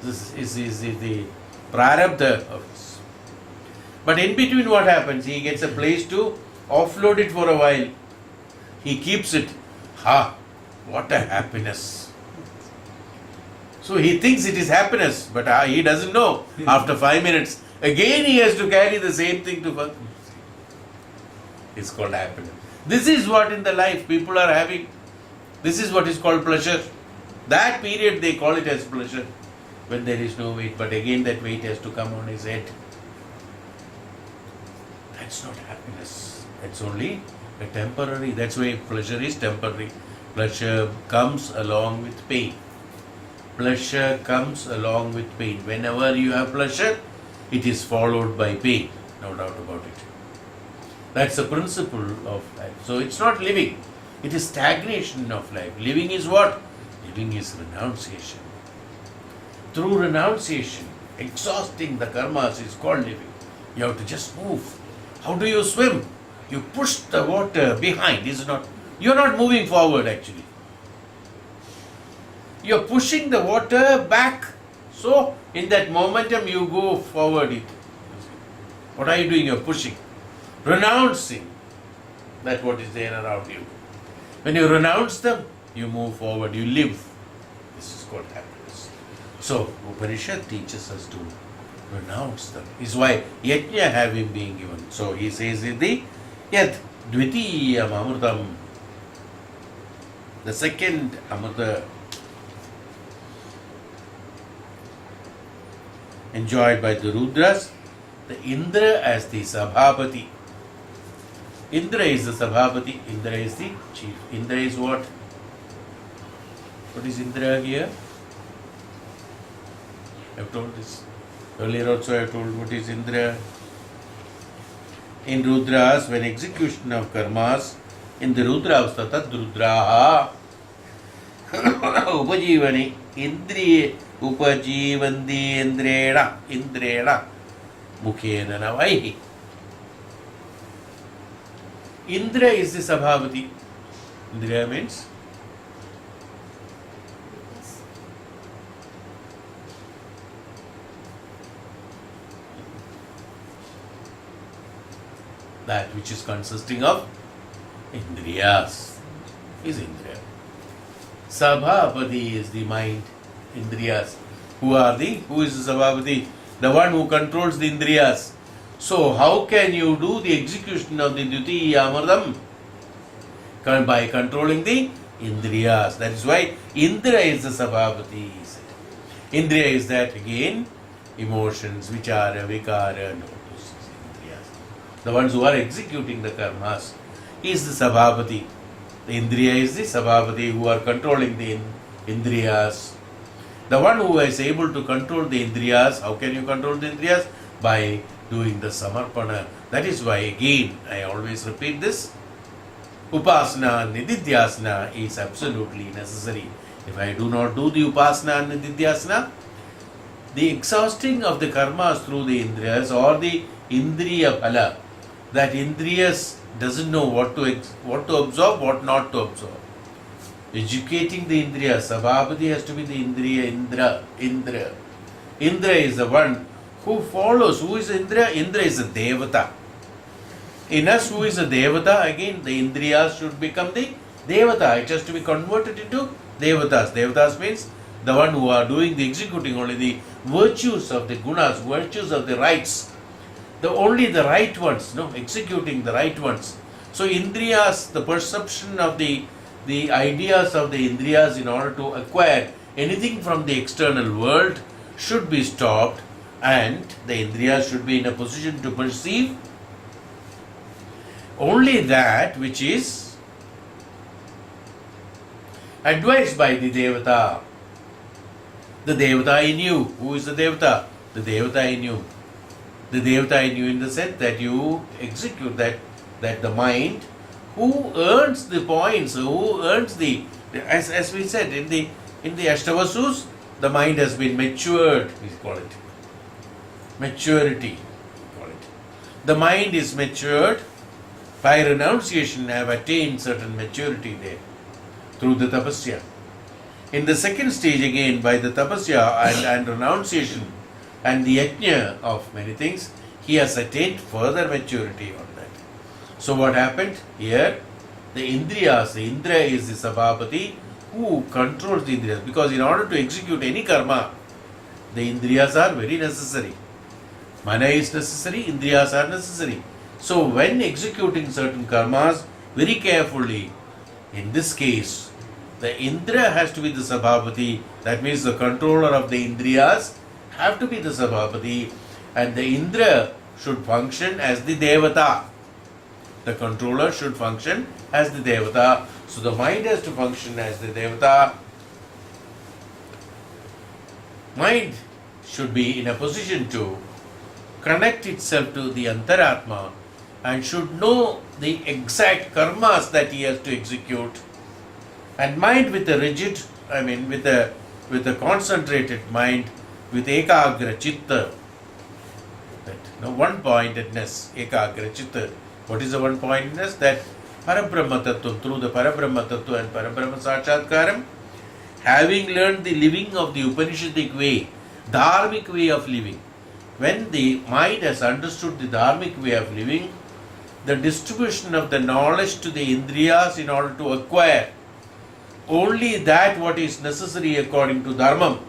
This is the prarabdha of this. But in between, what happens? He gets a place to offload it for a while. He keeps it. What a happiness. So he thinks it is happiness, but he doesn't know. After 5 minutes, again he has to carry the same thing to further. It's called happiness. This is what in the life people are having. This is what is called pleasure. That period they call it as pleasure, when there is no weight, but again that weight has to come on his head. That's not happiness. That's only a temporary. That's why pleasure is temporary. Pleasure comes along with pain. Pleasure comes along with pain. Whenever you have pleasure, it is followed by pain. No doubt about it. That's the principle of life. So it's not living. It is stagnation of life. Living is what? Living is renunciation. Through renunciation, exhausting the karmas is called living. You have to just move. How do you swim? You push the water behind. You're not moving forward actually. You're pushing the water back. So in that momentum you go forward. What are you doing? You're pushing. Renouncing that what is there around you. When you renounce them, you move forward, you live. This is called happiness. So Upanishad teaches us to renounce them. This is why yajna having been given. So he says in the yad dvitiyam amrutam, the second amrita enjoyed by the Rudras, the Indra as the Sabhapati. Indra is the Sabhapati, Indra is the chief. Indra is what? What is Indra here? I have told this. Earlier also I have told what is Indra. In Rudras, when execution of karmas, in the Rudra avastha, tad Rudraha upajivani, indriye upajivandi indrena mukhena navaihi. Indra is the Sabhavati. Indra means that which is consisting of Indriyas is Indra. Sabhavati is the mind. Indriyas. Who is the Sabhavati? The one who controls the Indriyas. So how can you do the execution of the Dvitiya Amardam? By controlling the Indriyas. That is why Indra is the Sabhavati. Indriya is that again, emotions, vichara, vikara, and all those Indriyas. The ones who are executing the karmas is the Sabhavati. The Indriya is the Sabhavati who are controlling the Indriyas. The one who is able to control the Indriyas, how can you control the Indriyas? by doing the samarpana. That is why again I always repeat this. Upasana, nididhyasana is absolutely necessary. If I do not do the upasana and nididhyasana, the exhausting of the karmas through the indriyas or the indriya phala, that indriyas doesn't know what to absorb, what not to absorb. Educating the indriya, sabhapati has to be the indriya, Indra. Indra is the one who follows. Who is Indra? Indra is a devata. In us, who is a devata? Again, the indriyas should become the devata. It has to be converted into devatas. Devatas means the one who are doing the executing only the virtues of the gunas, virtues of the rights. Only the right ones, executing the right ones. So indriyas, the perception of the ideas of the indriyas in order to acquire anything from the external world should be stopped, and the indriyas should be in a position to perceive only that which is advised by the devata. The devata in you. Who is the devata? The devata in you. The devata in you in the sense that you execute that the mind who earns the points, who earns the, as we said in the Ashtavasus, the mind has been matured, we call it. Maturity, we call it. The mind is matured by renunciation, have attained certain maturity there through the tapasya. In the second stage again, by the tapasya and renunciation and the yajna of many things, he has attained further maturity on that. So what happened here? The indriyas, the Indra is the sabhapati who controls the indriyas, because in order to execute any karma, the indriyas are very necessary. Mana is necessary, indriyas are necessary. So when executing certain karmas, very carefully, in this case, the Indra has to be the sabhapati, that means the controller of the indriyas have to be the sabhapati, and the Indra should function as the devata. The controller should function as the devata. So the mind has to function as the devata. Mind should be in a position to connect itself to the antaratma and should know the exact karmas that he has to execute. And mind with a rigid, with a concentrated mind, with ekagra chitta, one pointedness, ekagra chitta. What is the one pointedness? That Parabrahma Tattva, through the Parabrahma Tattva and Parabrahma Sakshatkaram, having learned the living of the Upanishadic way, dharmic way of living, when the mind has understood the dharmic way of living, the distribution of the knowledge to the indriyas in order to acquire only that what is necessary according to dharmam.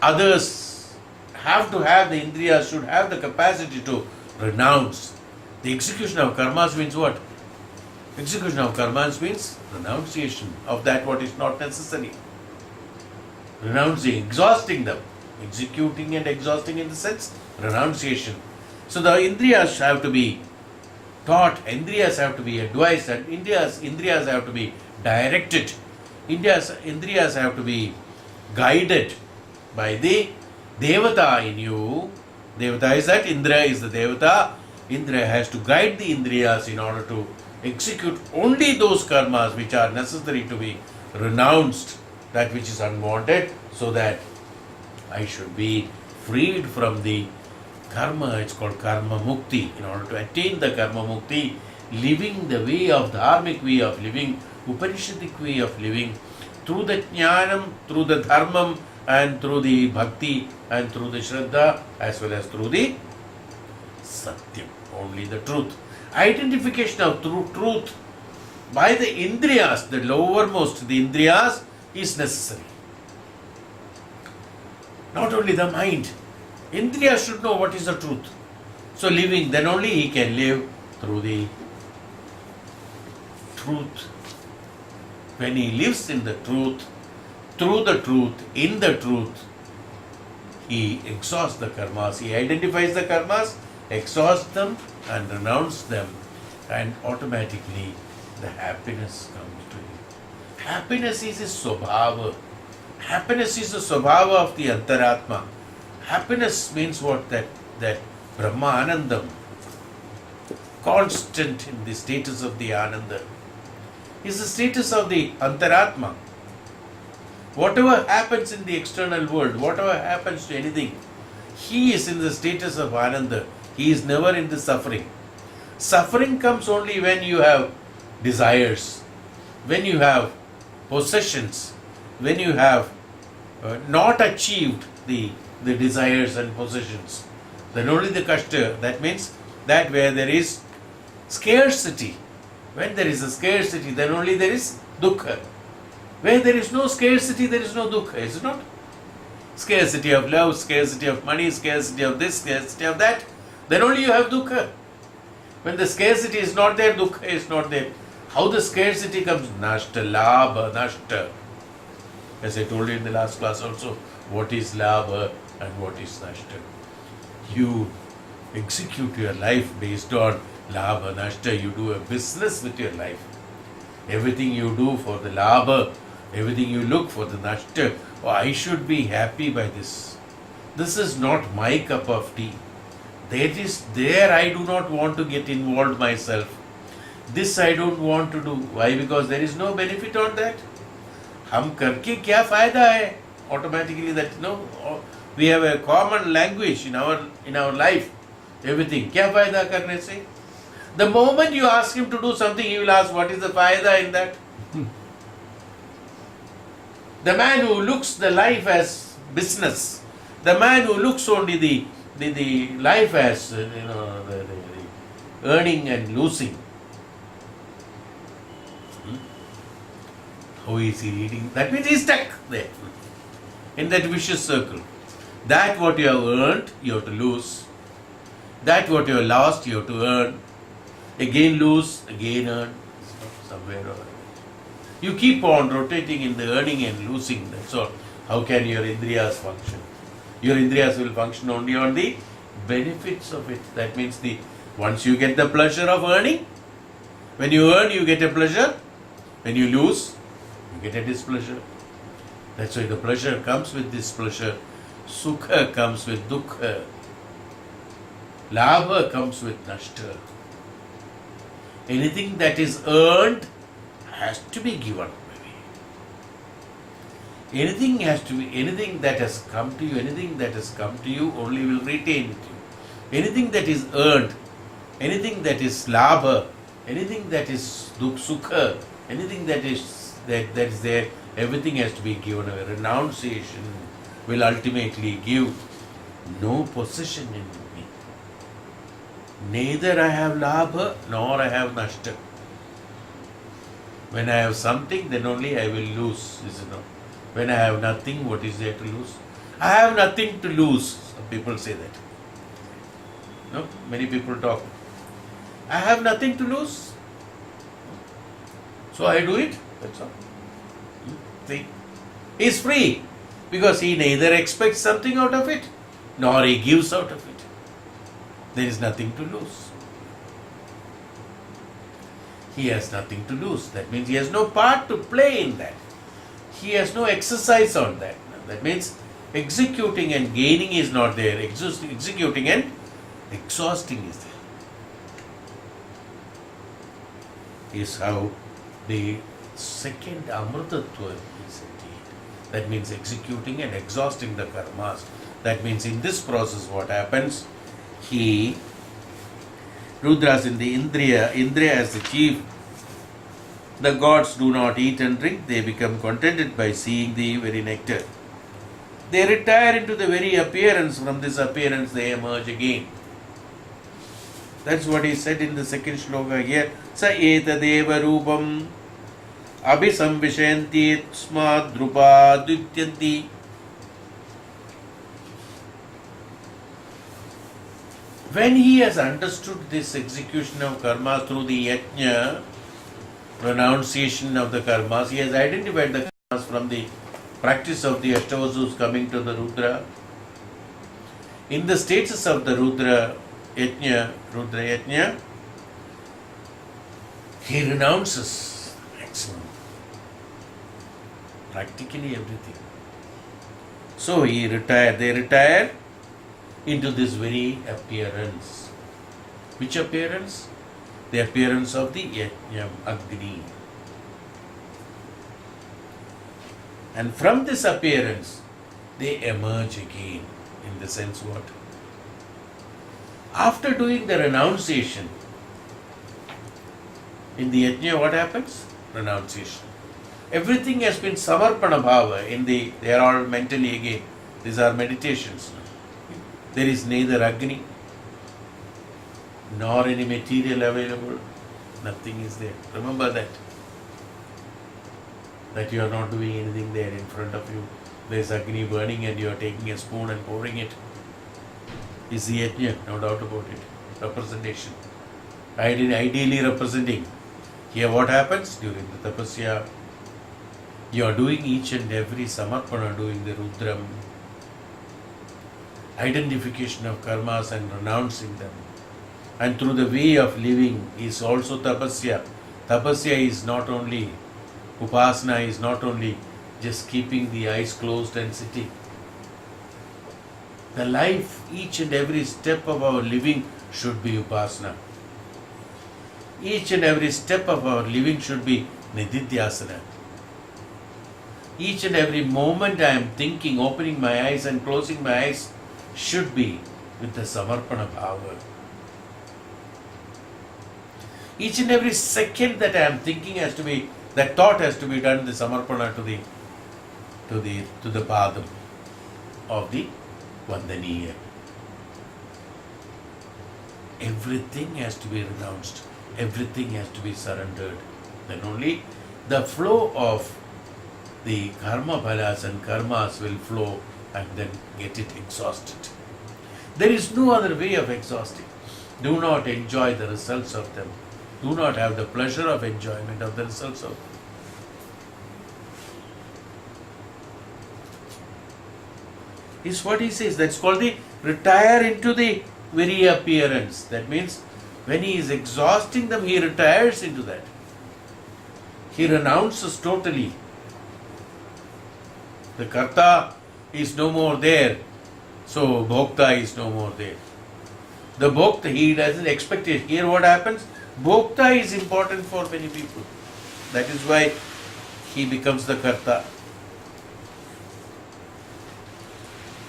Others have to have, the indriyas should have the capacity to renounce. The execution of karmas means what? Execution of karmas means renunciation of that what is not necessary. Renouncing, exhausting them. Executing and exhausting in the sense, renunciation. So the indriyas have to be taught, indriyas have to be advised, and indriyas have to be directed. Indriyas have to be guided by the devata in you. Devata is that, Indra is the devata. Indra has to guide the indriyas in order to execute only those karmas which are necessary to be renounced, that which is unwanted, so that I should be freed from the karma. It's called karma mukti. In order to attain the karma mukti, living the way of dharmic way of living, Upanishadic way of living, through the jnanam, through the dharmam, and through the bhakti, and through the shraddha, as well as through the satyam, only the truth. Identification of truth by the indriyas, the lowermost, the indriyas, is necessary. Not only the mind. Indriyas should know what is the truth. So living, then only he can live through the truth. When he lives in the truth, through the truth, in the truth, he exhausts the karmas. He identifies the karmas, exhausts them and renounces them, and automatically the happiness comes to him. Happiness is his swabhava. Happiness is the swabhava of the antaratma. Happiness means what? That Brahma Anandam, constant in the status of the Ananda, is the status of the Antaratma. Whatever happens in the external world, whatever happens to anything, he is in the status of Ananda. He is never in the suffering. Suffering comes only when you have desires, when you have possessions, when you have not achieved the desires and possessions. Then only the kashta. That means that where there is scarcity. When there is a scarcity, then only there is dukkha. Where there is no scarcity, there is no dukkha, is it not? Scarcity of love, scarcity of money, scarcity of this, scarcity of that, then only you have dukkha. When the scarcity is not there, dukkha is not there. How the scarcity comes? Nashta, labha, nashta. As I told you in the last class also, what is labha and what is nashta. You execute your life based on labha, nashta. You do a business with your life. Everything you do for the labha, everything you look for the nashta. Oh, I should be happy by this. This is not my cup of tea. There I do not want to get involved myself. This I don't want to do. Why? Because there is no benefit on that. हम करके क्या फायदा है? Automatically that we have a common language in our life. Everything. क्या फायदा करने से? The moment you ask him to do something, he will ask, what is the faida in that? The man who looks the life as business, the man who looks only the life as the earning and losing. How is he reading? That means he's stuck there in that vicious circle. That what you have earned, you have to lose. That what you have lost, you have to earn. Again lose, again earn, somewhere or other. You keep on rotating in the earning and losing, that's all. How can your indriyas function? Your indriyas will function only on the benefits of it. That means once you get the pleasure of earning, when you earn, you get a pleasure. When you lose, you get a displeasure. That's why the pleasure comes with displeasure. Sukha comes with dukkha. Labha comes with nashta. Anything that is earned has to be given away. Anything that has come to you, only will retain with you. Anything that is earned, anything that is labha, anything that is sukha, anything that is there, everything has to be given away. Renunciation will ultimately give no possession in me. Neither I have labha nor I have nashta. When I have something, then only I will lose, is it not? When I have nothing, what is there to lose? I have nothing to lose. Some people say that. No? Many people talk. I have nothing to lose. So I do it. That's all. See? He is free because he neither expects something out of it nor he gives out of it. There is nothing to lose. He has nothing to lose. That means he has no part to play in that. He has no exercise on that. That means executing and gaining is not there. Executing and exhausting is there. Is how the second Amritattva is attained. That means executing and exhausting the karmas. That means in this process what happens? Rudras in the Indriya as the chief. The gods do not eat and drink, they become contented by seeing the very nectar. They retire into the very appearance, from this appearance they emerge again. That's what he said in the second shloka here. Sa etadeva rupam abhisamvishayanti smad drupa dutyanti. When he has understood this execution of karma through the yajna, renunciation of the karmas, he has identified the karmas from the practice of the Ashtavasus coming to the Rudra. In the status of the Rudra Yajna, he renounces maximum, practically everything. So they retire into this very appearance. Which appearance? The appearance of the Yajnam, Agni. And from this appearance, they emerge again. In the sense what? After doing the renunciation, in the Yajna what happens? Renunciation. Everything has been Samarpana Bhava. They are all mentally again. These are meditations. There is neither Agni nor any material available. Nothing is there. Remember that. That you are not doing anything there in front of you. There is Agni burning and you are taking a spoon and pouring it. Is the Yajna, no doubt about it. Representation. Ideally representing. Here what happens? During the tapasya, you are doing each and every samarpana, doing the Rudram, identification of karmas and renouncing them. And through the way of living is also tapasya. Tapasya is not only, upasana is not only just keeping the eyes closed and sitting. The life, each and every step of our living should be upasana. Each and every step of our living should be nididhyasana. Each and every moment I am thinking, opening my eyes and closing my eyes should be with the samarpana bhava. Each and every second that I am thinking has to be, that thought has to be done, the samarpana to the padam of the Vandaniya. Everything has to be renounced. Everything has to be surrendered. Then only the flow of the karma phalas and karmas will flow and then get it exhausted. There is no other way of exhausting. Do not enjoy the results of them. Do not have the pleasure of enjoyment of the results of them. Is what he says. That's called the retire into the very appearance. That means when he is exhausting them, he retires into that. He renounces totally. The karta is no more there, so bhokta is no more there. The bhokta, he doesn't expect it. Here what happens? Bhokta is important for many people. That is why he becomes the karta.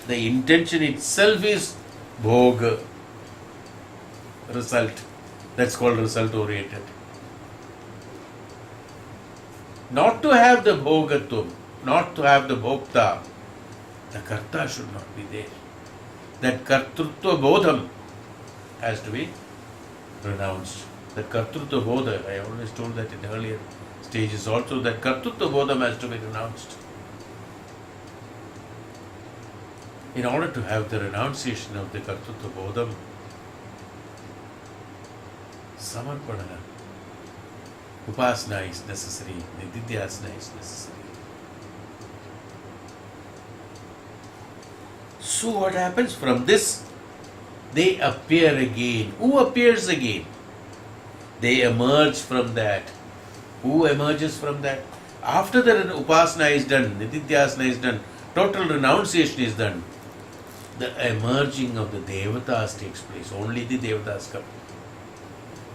The intention itself is bhoga, result. That's called result oriented. Not to have the bhogatvam, not to have the bhokta, the karta should not be there. That kartrutva bodham has to be renounced. The kartrutva bodha, I always told that in earlier stages also, that kartrutva bodham has to be renounced. In order to have the renunciation of the kartrutva bodham, samarpana, upasana is necessary, nididhyasana is necessary. So what happens? From this, they appear again. Who appears again? They emerge from that. Who emerges from that? After the upasana is done, nididhyasana is done, total renunciation is done, the emerging of the devatas takes place. Only the devatas come.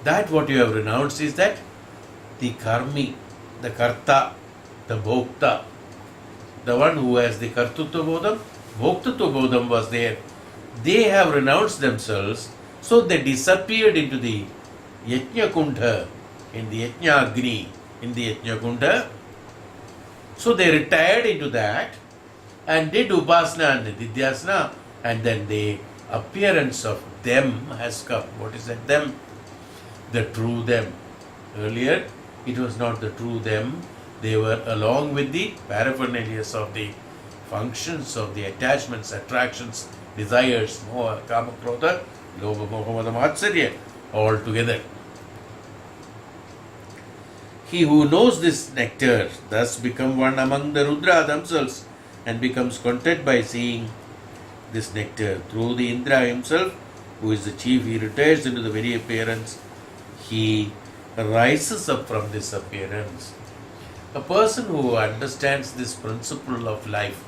That what you have renounced is that the karmi, the karta, the bhokta, the one who has the kartutva bodham, bhoktatva bodham was there. They have renounced themselves, so they disappeared into the Yajna Kundha, in the Yajna Agni, in the Yajna Kundha. So they retired into that and did upasana and nididhyasana, and then the appearance of them has come. What is that them? The true them. Earlier, it was not the true them. They were along with the paraphernalias of the functions of the attachments, attractions, desires, moha, kama, krodha, lobha, moha, mada, matsarya, all together. He who knows this nectar thus become one among the Rudra themselves and becomes content by seeing this nectar. Through the Indra himself, who is the chief, he retires into the very appearance. He rises up from this appearance. A person who understands this principle of life,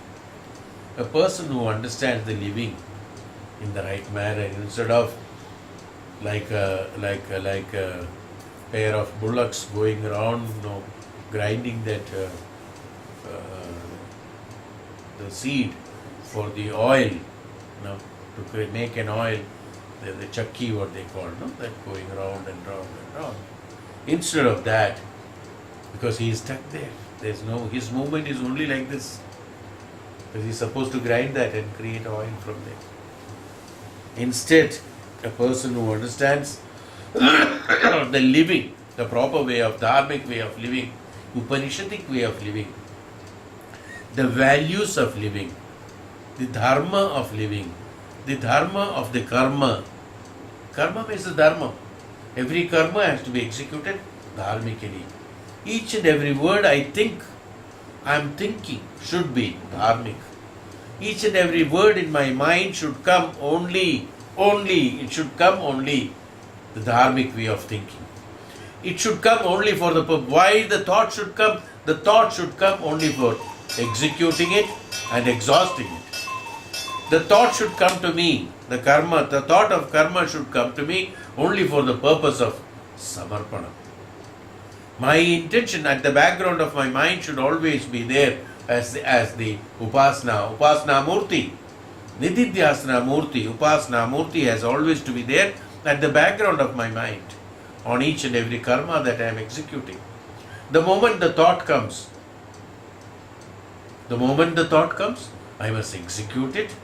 a person who understands the living, in the right manner, instead of like a pair of bullocks going around, grinding that the seed for the oil, to make an oil, the chakki, what they call, that going round and round and round. Instead of that, because he is stuck there, his movement is only like this, because he is supposed to grind that and create oil from there. Instead, a person who understands the living, the proper way of dharmic way of living, Upanishadic way of living, the values of living, the dharma of living, the dharma of the karma. Karma means the dharma. Every karma has to be executed dharmically. Each and every word I am thinking should be dharmic. Each and every word in my mind should come only the dharmic way of thinking. It should come only for the purpose. Why the thought should come? The thought should come only for executing it and exhausting it. The thought should come to me, the thought of karma should come to me only for the purpose of samarpana. My intention at the background of my mind should always be there as the upasana murti. Nididhyasana murti, upasana murti has always to be there at the background of my mind on each and every karma that I am executing. The moment the thought comes, I must execute it,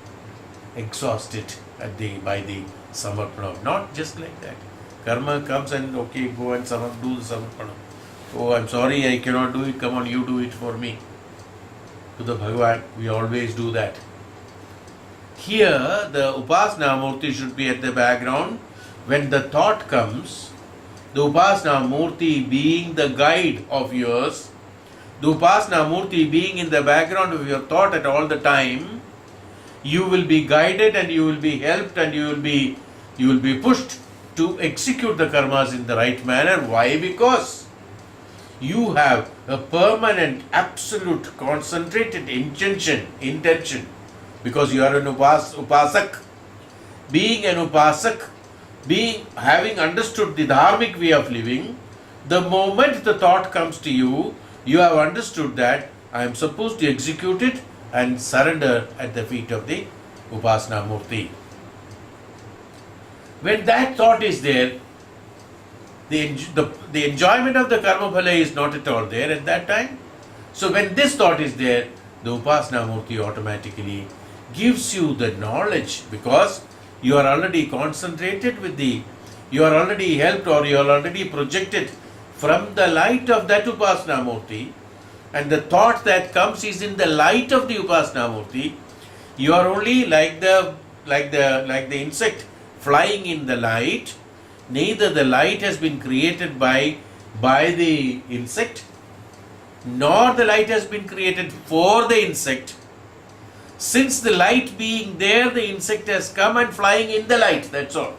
exhaust it by the samarpana. Not just like that. Karma comes and okay, go and do the samarpana. Oh, I'm sorry, I cannot do it. Come on, you do it for me. To the Bhagavan, we always do that. Here, the upasana murti should be at the background. When the thought comes, the upasana murti being the guide of yours, the upasana murti being in the background of your thought at all the time, you will be guided and you will be helped and you will be pushed to execute the karmas in the right manner. Why? Because you have a permanent, absolute, concentrated intention. Because you are an upasak. Being an upasak, having understood the dharmic way of living, the moment the thought comes to you, you have understood that I am supposed to execute it and surrender at the feet of the upasana murti. When that thought is there, the enjoyment of the karma phala is not at all there at that time. So when this thought is there, the upasana murti automatically gives you the knowledge, because you are already concentrated you are already helped, or you are already projected from the light of that upasana murti, and the thought that comes is in the light of the upasana murti. You are only like the insect flying in the light. Neither the light has been created by the insect, nor the light has been created for the insect. Since the light being there, the insect has come and flying in the light, that's all.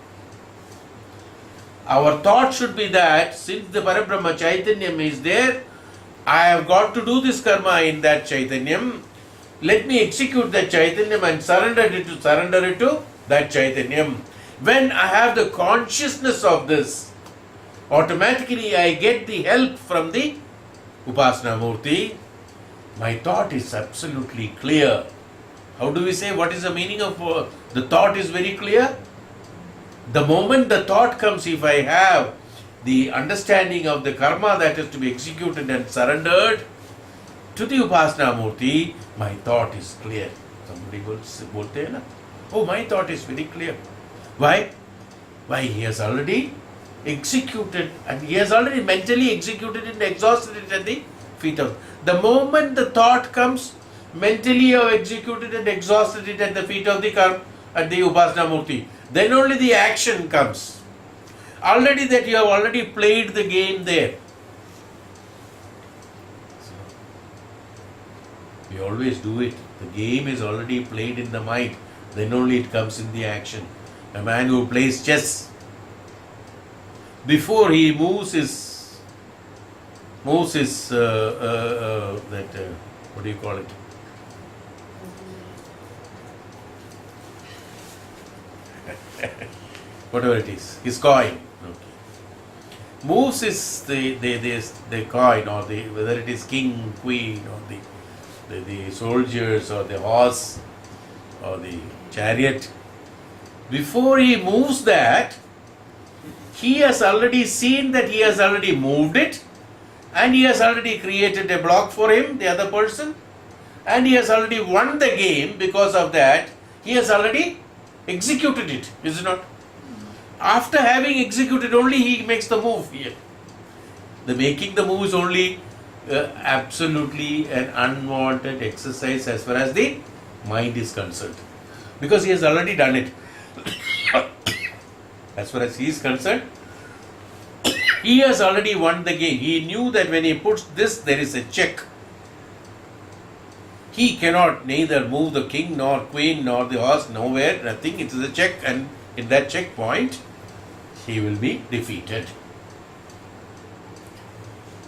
Our thought should be that since the Parabrahma Chaitanyam is there, I have got to do this karma in that Chaitanyam. Let me execute that Chaitanyam and surrender it to that Chaitanyam. When I have the consciousness of this, automatically I get the help from the upasana murti. My thought is absolutely clear. How do we say what is the meaning of the thought is very clear? The moment the thought comes, if I have the understanding of the karma that is to be executed and surrendered to the upasana murti, my thought is clear. Somebody will say, oh, my thought is very clear. Why? Why? He has already executed, and he has already mentally executed it and exhausted it at the feet of. The moment the thought comes, mentally you have executed and exhausted it at the feet of the upasana murti. Then only the action comes. Already that you have already played the game there. So, we always do it. The game is already played in the mind. Then only it comes in the action. A man who plays chess, before he moves his what do you call it? whatever it is, his coin. Okay. Moves the coin, or whether it is king, queen, or the soldiers, or the horse, or the chariot. Before he moves that, he has already seen that he has already moved it, and he has already created a block for him, the other person, and he has already won the game. Because of that, he has already executed it, is it not? After having executed, only he makes the move here. The making the move is only absolutely an unwanted exercise as far as the mind is concerned, because he has already done it. As far as he is concerned, he has already won the game. He knew that when he puts this, there is a check. He cannot neither move the king nor queen nor the horse, nowhere, nothing. It is a check, and in that checkpoint, he will be defeated.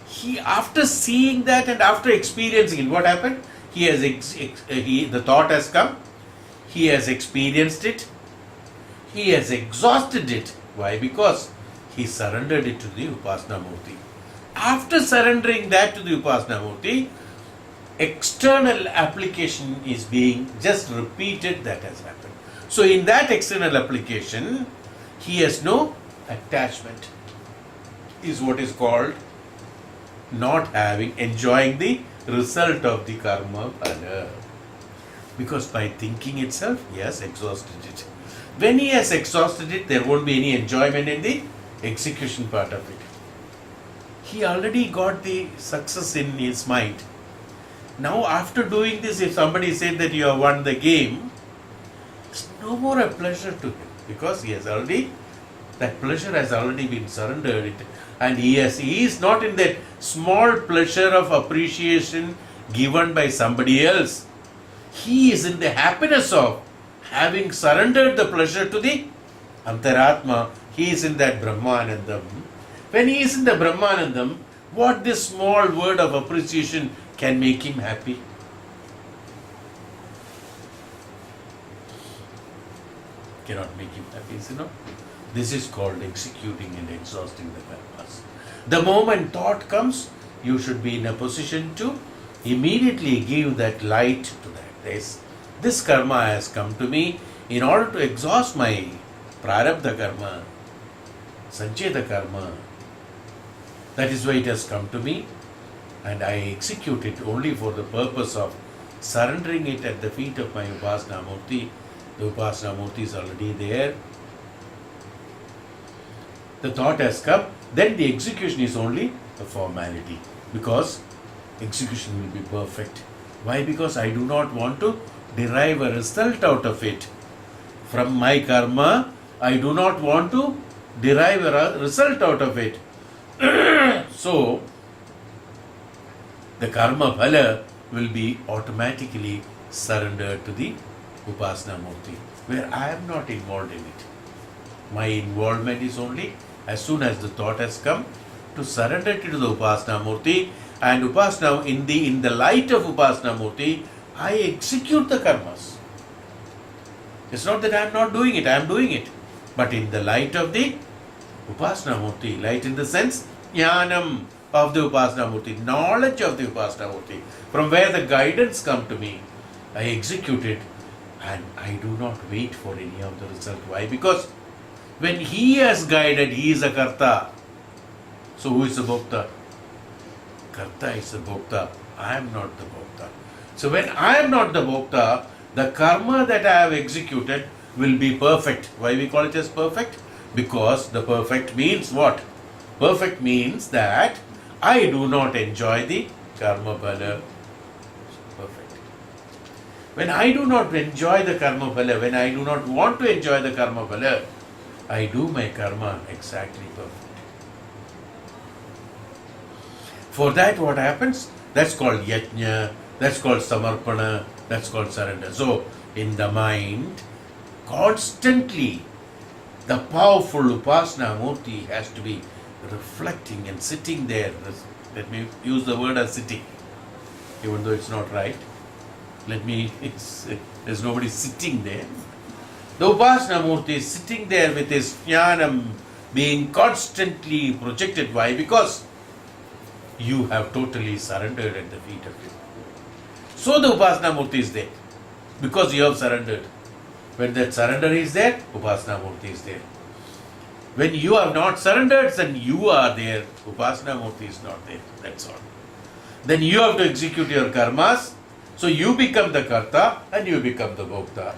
He, after seeing that and after experiencing it, what happened? He has the thought has come. He has experienced it. He has exhausted it. Why? Because he surrendered it to the Upasana Murti. After surrendering that to the Upasana Murti, external application is being just repeated. That has happened. So in that external application, he has no attachment. Is what is called not enjoying the result of the karma phala. Because by thinking itself, he has exhausted it. When he has exhausted it, there won't be any enjoyment in the execution part of it. He already got the success in his mind. Now after doing this, if somebody said that you have won the game, it's no more a pleasure to him, because he has already, that pleasure has already been surrendered. And he is not in that small pleasure of appreciation given by somebody else. He is in the happiness of having surrendered the pleasure to the Antaratma. He is in that Brahmanandam. When he is in the Brahmanandam, what this small word of appreciation can make him happy? Cannot make him happy, you know. This is called executing and exhausting the karmas. The moment thought comes, you should be in a position to immediately give that light to that. This karma has come to me in order to exhaust my prarabdha karma, sancheta karma. That is why it has come to me, and I execute it only for the purpose of surrendering it at the feet of my Upasana Murti. The Upasana Murti is already there. The thought has come, then the execution is only a formality, because execution will be perfect. Why? Because I do not want to derive a result out of it. From my karma, I do not want to derive a result out of it. So, the karma phala will be automatically surrendered to the Upasana Murti, where I am not involved in it. My involvement is only as soon as the thought has come, to surrender it to the Upasana Murti, and Upasana, in the light of Upasana Murti, I execute the karmas. It's not that I am not doing it, I am doing it. But in the light of the Upasana Murti, light in the sense, jnanam of the Upasana Murti, knowledge of the Upasana Murti, from where the guidance come to me, I execute it, and I do not wait for any of the result. Why? Because when he has guided, he is a karta. So who is the bhokta? Karta is the bhokta. I am not the bhokta. So when I am not the bhokta, the karma that I have executed will be perfect. Why we call it as perfect? Because the perfect means what? Perfect means that I do not enjoy the karma phala. Perfect. When I do not enjoy the karma phala, when I do not want to enjoy the karma phala, I do my karma exactly perfect. For that, what happens? That's called yajna, that's called samarpana, that's called surrender. So, in the mind, constantly, the powerful Upasana Murti has to be reflecting and sitting there. Let me use the word as sitting, even though it's not right. There's nobody sitting there. The Upasana Murti is sitting there with his jnanam being constantly projected. Why? Because you have totally surrendered at the feet of him. So the Upasana Murti is there because you have surrendered. When that surrender is there, Upasana Murti is there. When you have not surrendered, then you are there. Upasana Murti is not there. That's all. Then you have to execute your karmas. So you become the karta and you become the bhokta.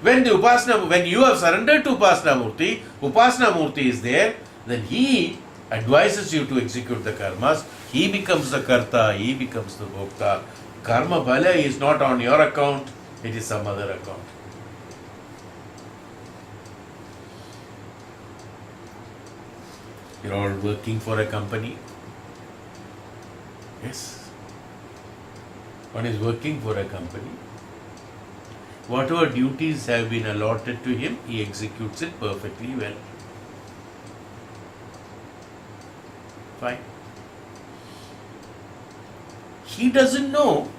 When you have surrendered to Upasana Murti is there, then he advises you to execute the karmas. He becomes the karta, he becomes the bhokta. Karma bhala is not on your account, it is some other account. You're all working for a company. Yes. One is working for a company. Whatever duties have been allotted to him, he executes it perfectly well. Fine. He doesn't know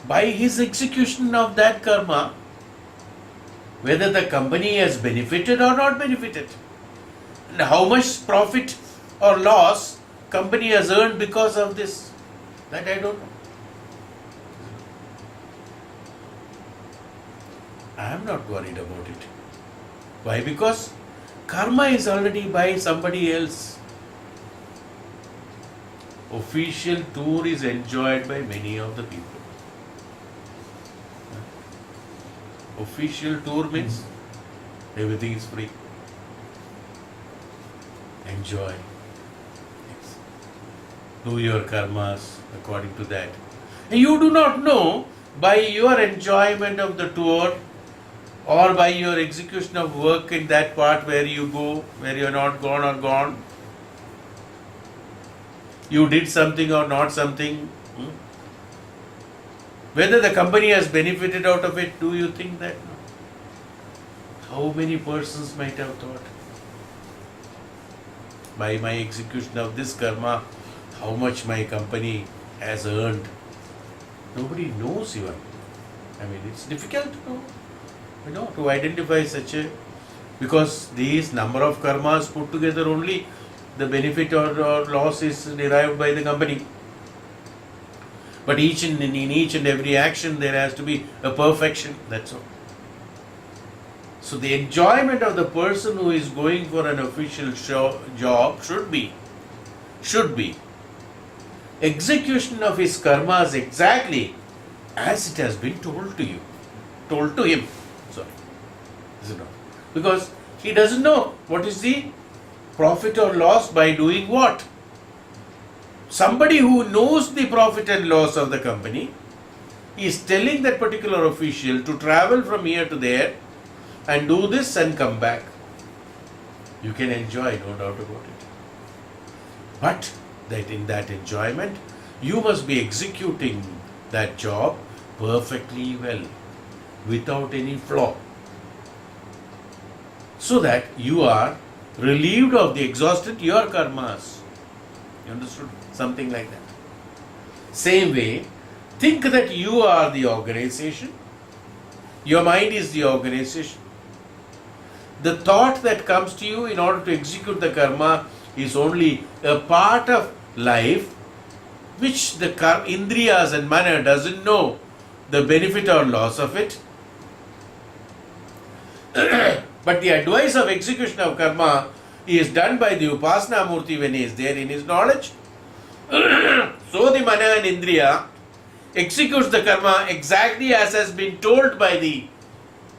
by his execution of that karma whether the company has benefited or not benefited. And how much profit or loss company has earned because of this. That I don't know. I am not worried about it. Why? Because karma is already by somebody else. Official tour is enjoyed by many of the people. Official tour means everything is free. Enjoy. Yes. Do your karmas according to that. And you do not know by your enjoyment of the tour or by your execution of work in that part where you go, where you are not gone or gone, you did something or not something. Whether the company has benefited out of it, do you think that? How many persons might have thought? By my execution of this karma, how much my company has earned? Nobody knows even. I mean, it's difficult to know, to identify such a, because these number of karmas put together only, the benefit or loss is derived by the company. But in each and every action there has to be a perfection, that's all. So the enjoyment of the person who is going for an official job should be execution of his karmas exactly as it has been told to him. Sorry. Is it not? Because he doesn't know what is the profit or loss by doing what. Somebody who knows the profit and loss of the company is telling that particular official to travel from here to there and do this and come back. You can enjoy, no doubt about it. But that in that enjoyment, you must be executing that job perfectly well, without any flaw, so that you are relieved of the exhausted your karmas. You understood? Something like that. Same way, think that you are the organization. Your mind is the organization. The thought that comes to you in order to execute the karma is only a part of life which the indriyas and mana doesn't know the benefit or loss of it. But the advice of execution of karma is done by the Upasana Murti when he is there in his knowledge. So the mana and indriya executes the karma exactly as has been told by the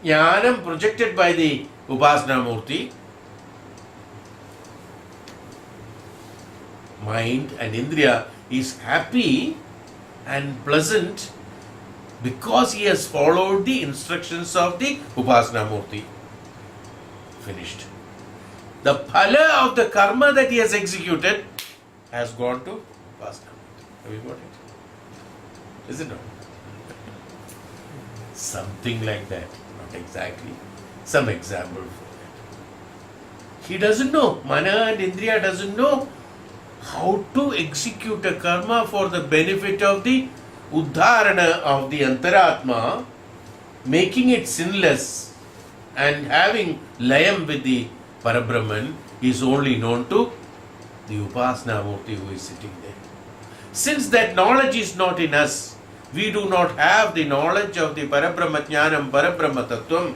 jnanam projected by the Upasana Murti. Mind and indriya is happy and pleasant because he has followed the instructions of the Upasana Murti. Finished. The phala of the karma that he has executed has gone to Upasana Murti. Have you got it? Is it not? Something like that. Not exactly. Some example for that. He doesn't know. Mana and Indriya doesn't know how to execute a karma for the benefit of the Uddharana of the Antaratma, making it sinless. and having layam with the Parabrahman is only known to the Upasana Murti who is sitting there. Since that knowledge is not in us, we do not have the knowledge of the Parabrahma Jnanam, Parabrahma Tattvam,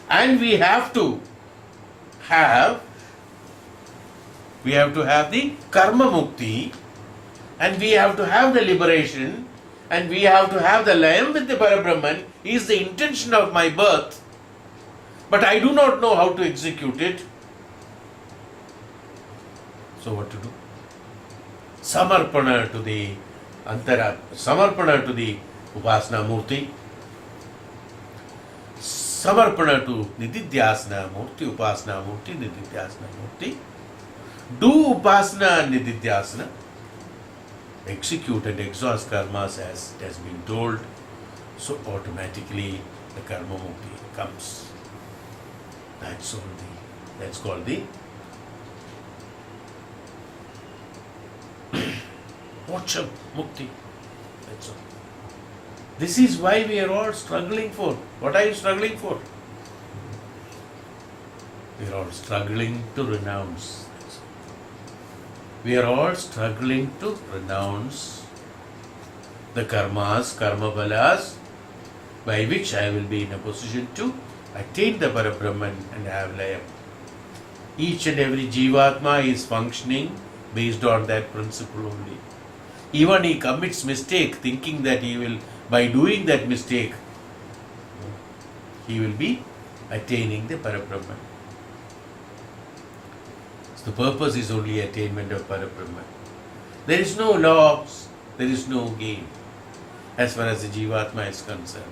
and we have to have the Karma Mukti, and we have to have the liberation, and we have to have the layam with the Parabrahman is the intention of my birth, but I do not know how to execute it. So what to do? Samarpana to the Antarat, Samarpana to the Upasana Murti, Samarpana to Nididhyasana Murti, Upasana Murti, Nididhyasana Murti. Do Upasana and Nididhyasana, execute and exhaust karmas as it has been told, so automatically the Karma Mukti comes. That's called the Moksha Mukti. That's all. This is why we are all struggling for. What are you struggling for? We are all struggling to renounce. We are all struggling to renounce the karmas, karma balas, by which I will be in a position to attain the Parabrahman and have layam. Each and every Jivatma is functioning based on that principle only. Even he commits mistake thinking that he will, by doing that mistake, he will be attaining the Parabrahman. So the purpose is only attainment of Parabrahman. There is no loss, there is no gain as far as the Jivatma is concerned.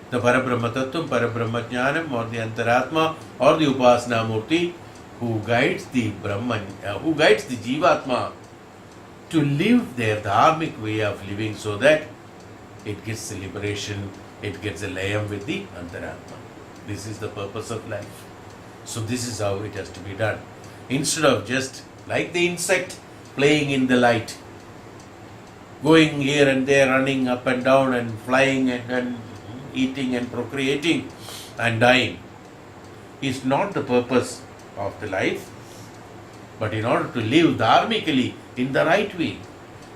The Parabrahma Tattvam, Parabrahma Jnanam, or the Antaratma, or the Upasana Murti, who guides the Brahman, who guides the Jivatma to live their dharmic way of living so that it gets the liberation, it gets a layam with the Antaratma. This is the purpose of life. So this is how it has to be done. Instead of just like the insect playing in the light, going here and there, running up and down and flying and eating and procreating and dying, is not the purpose of the life. But in order to live dharmically in the right way,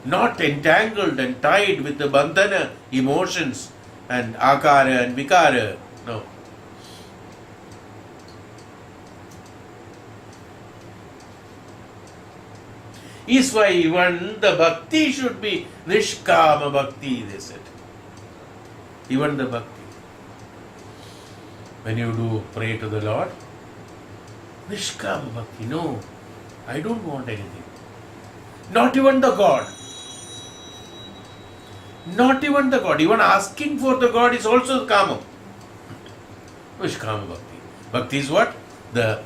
not entangled and tied with the bandhana emotions and akara and vikara, no. Is why even the bhakti should be nishkama bhakti, they said. Even the bhakti. When you do pray to the Lord, nishkama bhakti, no, I don't want anything. Not even the God. Not even the God. Even asking for the God is also kama. Nishkama bhakti. Bhakti is what? The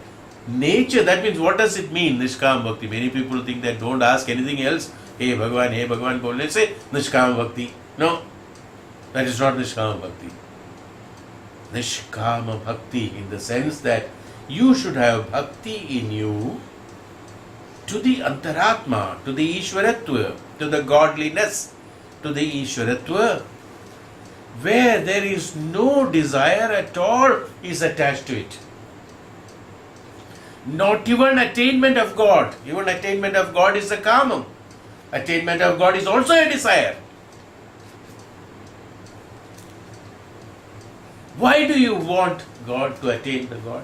nature. That means what does it mean, Nishkama Bhakti? Many people think that don't ask anything else. Hey Bhagavan, bolne say Nishkama Bhakti. No, that is not Nishkama Bhakti. Nishkama Bhakti in the sense that you should have bhakti in you to the Antaratma, to the Ishwaratva, to the godliness, to the Ishwaratva, where there is no desire at all is attached to it. Not even attainment of God. Even attainment of God is a kamam. Attainment of God is also a desire. Why do you want God to attain the God?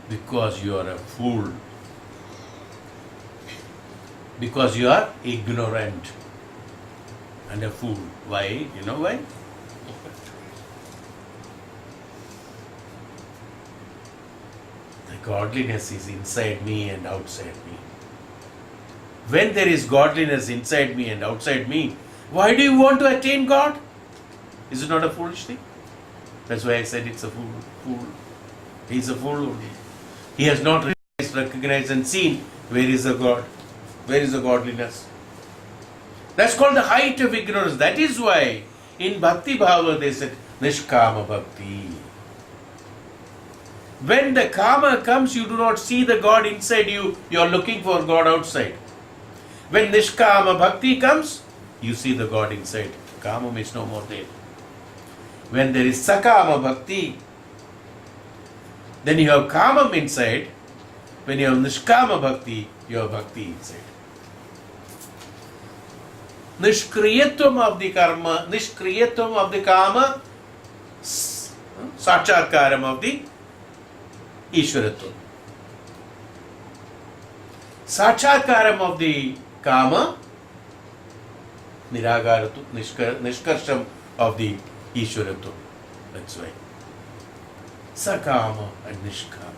Because you are a fool. Because you are ignorant and a fool. Why? You know why? The godliness is inside me and outside me. When there is godliness inside me and outside me, why do you want to attain God? Is it not a foolish thing? That's why I said it's a fool. He is a fool only. He has not recognized and seen where is the God, where is the godliness. That's called the height of ignorance. That is why in Bhakti Bhava they said Nishkama Bhakti. When the Kama comes, you do not see the God inside you, you are looking for God outside. When Nishkama Bhakti comes, you see the God inside. Kamam is no more there. When there is Sakama Bhakti, then you have Kamam inside. When you have Nishkama Bhakti, you have Bhakti inside. Nishkriyatvam of the karma, Nishkriyatvam of the Kama, Sakshatkaram of the Ishwaratvam. Sakshatkaram of the Kama, Niragaratu, Nishkarsham of the Ishwaratvam. That's why. Sakama and Nishkama.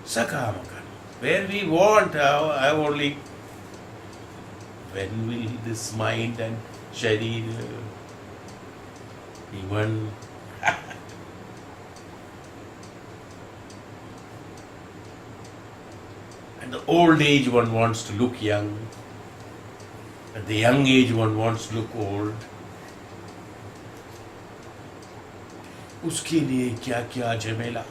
Sakama karma. Where we want, I have only. When will this mind and sharir, even at the old age one wants to look young, at the young age one wants to look old. उसके लिए क्या क्या झमेला.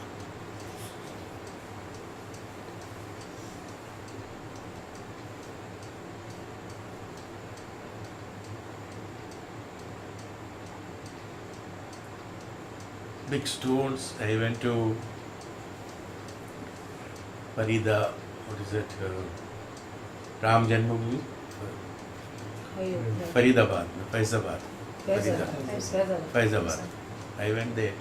Big stones. I went to Farida, what is it? Ram Janmabhoomi? Faridabad, Faizabad. Faizabad. I went there.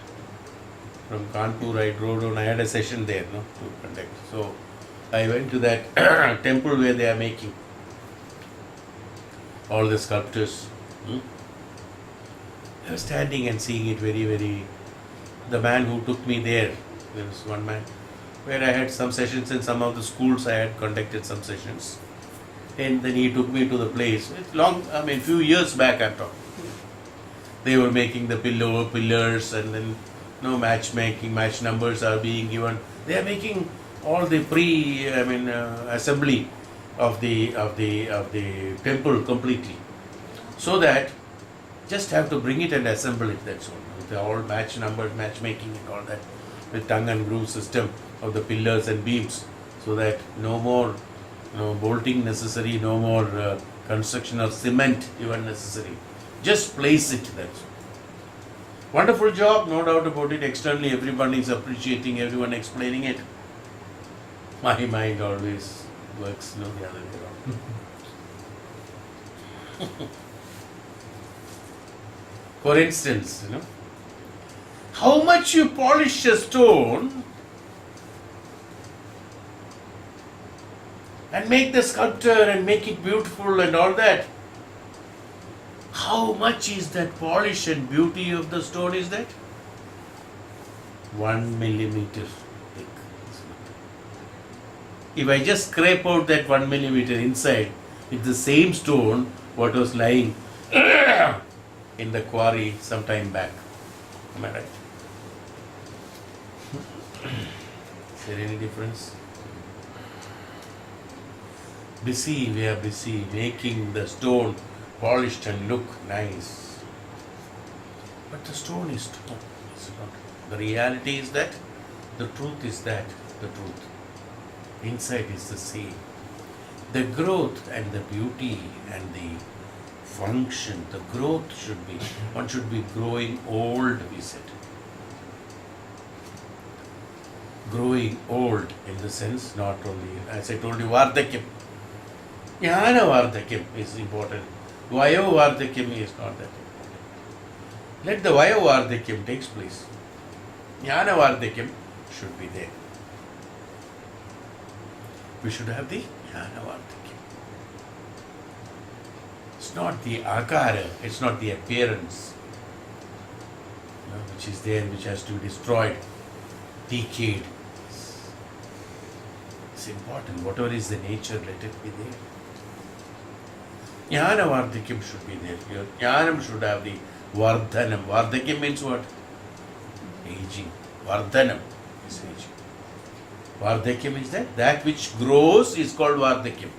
From Kanpur I drove down. I had a session there, no, to conduct. So I went to that temple where they are making all the sculptures. I was standing and seeing it very, very. The man who took me there was one man where I had some sessions in some of the schools. I had conducted some sessions, and then he took me to the place. It's long, few years back I'm talking. They were making the pillars, and then matchmaking, match numbers are being given. They are making all the assembly of the temple completely, so that just have to bring it and assemble it. That's all. With the all match numbers, matchmaking, and all that, with tongue and groove system of the pillars and beams, so that no more bolting necessary, no more construction of cement even necessary. Just place it. That's all. Wonderful job, no doubt about it. Externally, everyone is appreciating, everyone explaining it. My mind always works the other way around. For instance, how much you polish a stone and make the sculpture and make it beautiful and all that. How much is that polish and beauty of the stone is that? 1 millimeter thick. If I just scrape out that 1 millimeter inside, it's the same stone what was lying in the quarry some time back. Am I right? Is there any difference? We are busy making the stone polished and look nice. But the stone is stone. It's not. The reality is that, the truth is that, the truth. Inside is the same. The growth and the beauty and the function, the growth one should be growing old, we said. Growing old in the sense, not only, as I told you, Vardhakyam. Jnana Vardhakyam is important. Vayo Vardhakyam is not that important. Let the Vayo Vardhakyam takes place. Jnana Vardhakyam should be there. We should have the Jnana Vardhakyam. It's not the akara, it's not the appearance, which is there, which has to be destroyed, decayed. It's important. Whatever is the nature, let it be there. Jnana Vardhakyam should be there. Your Jnanam should have the Vardhanam. Vardhakyam means what? Aging. Vardhanam is aging. Vardhakyam is that which grows is called Vardhakyam.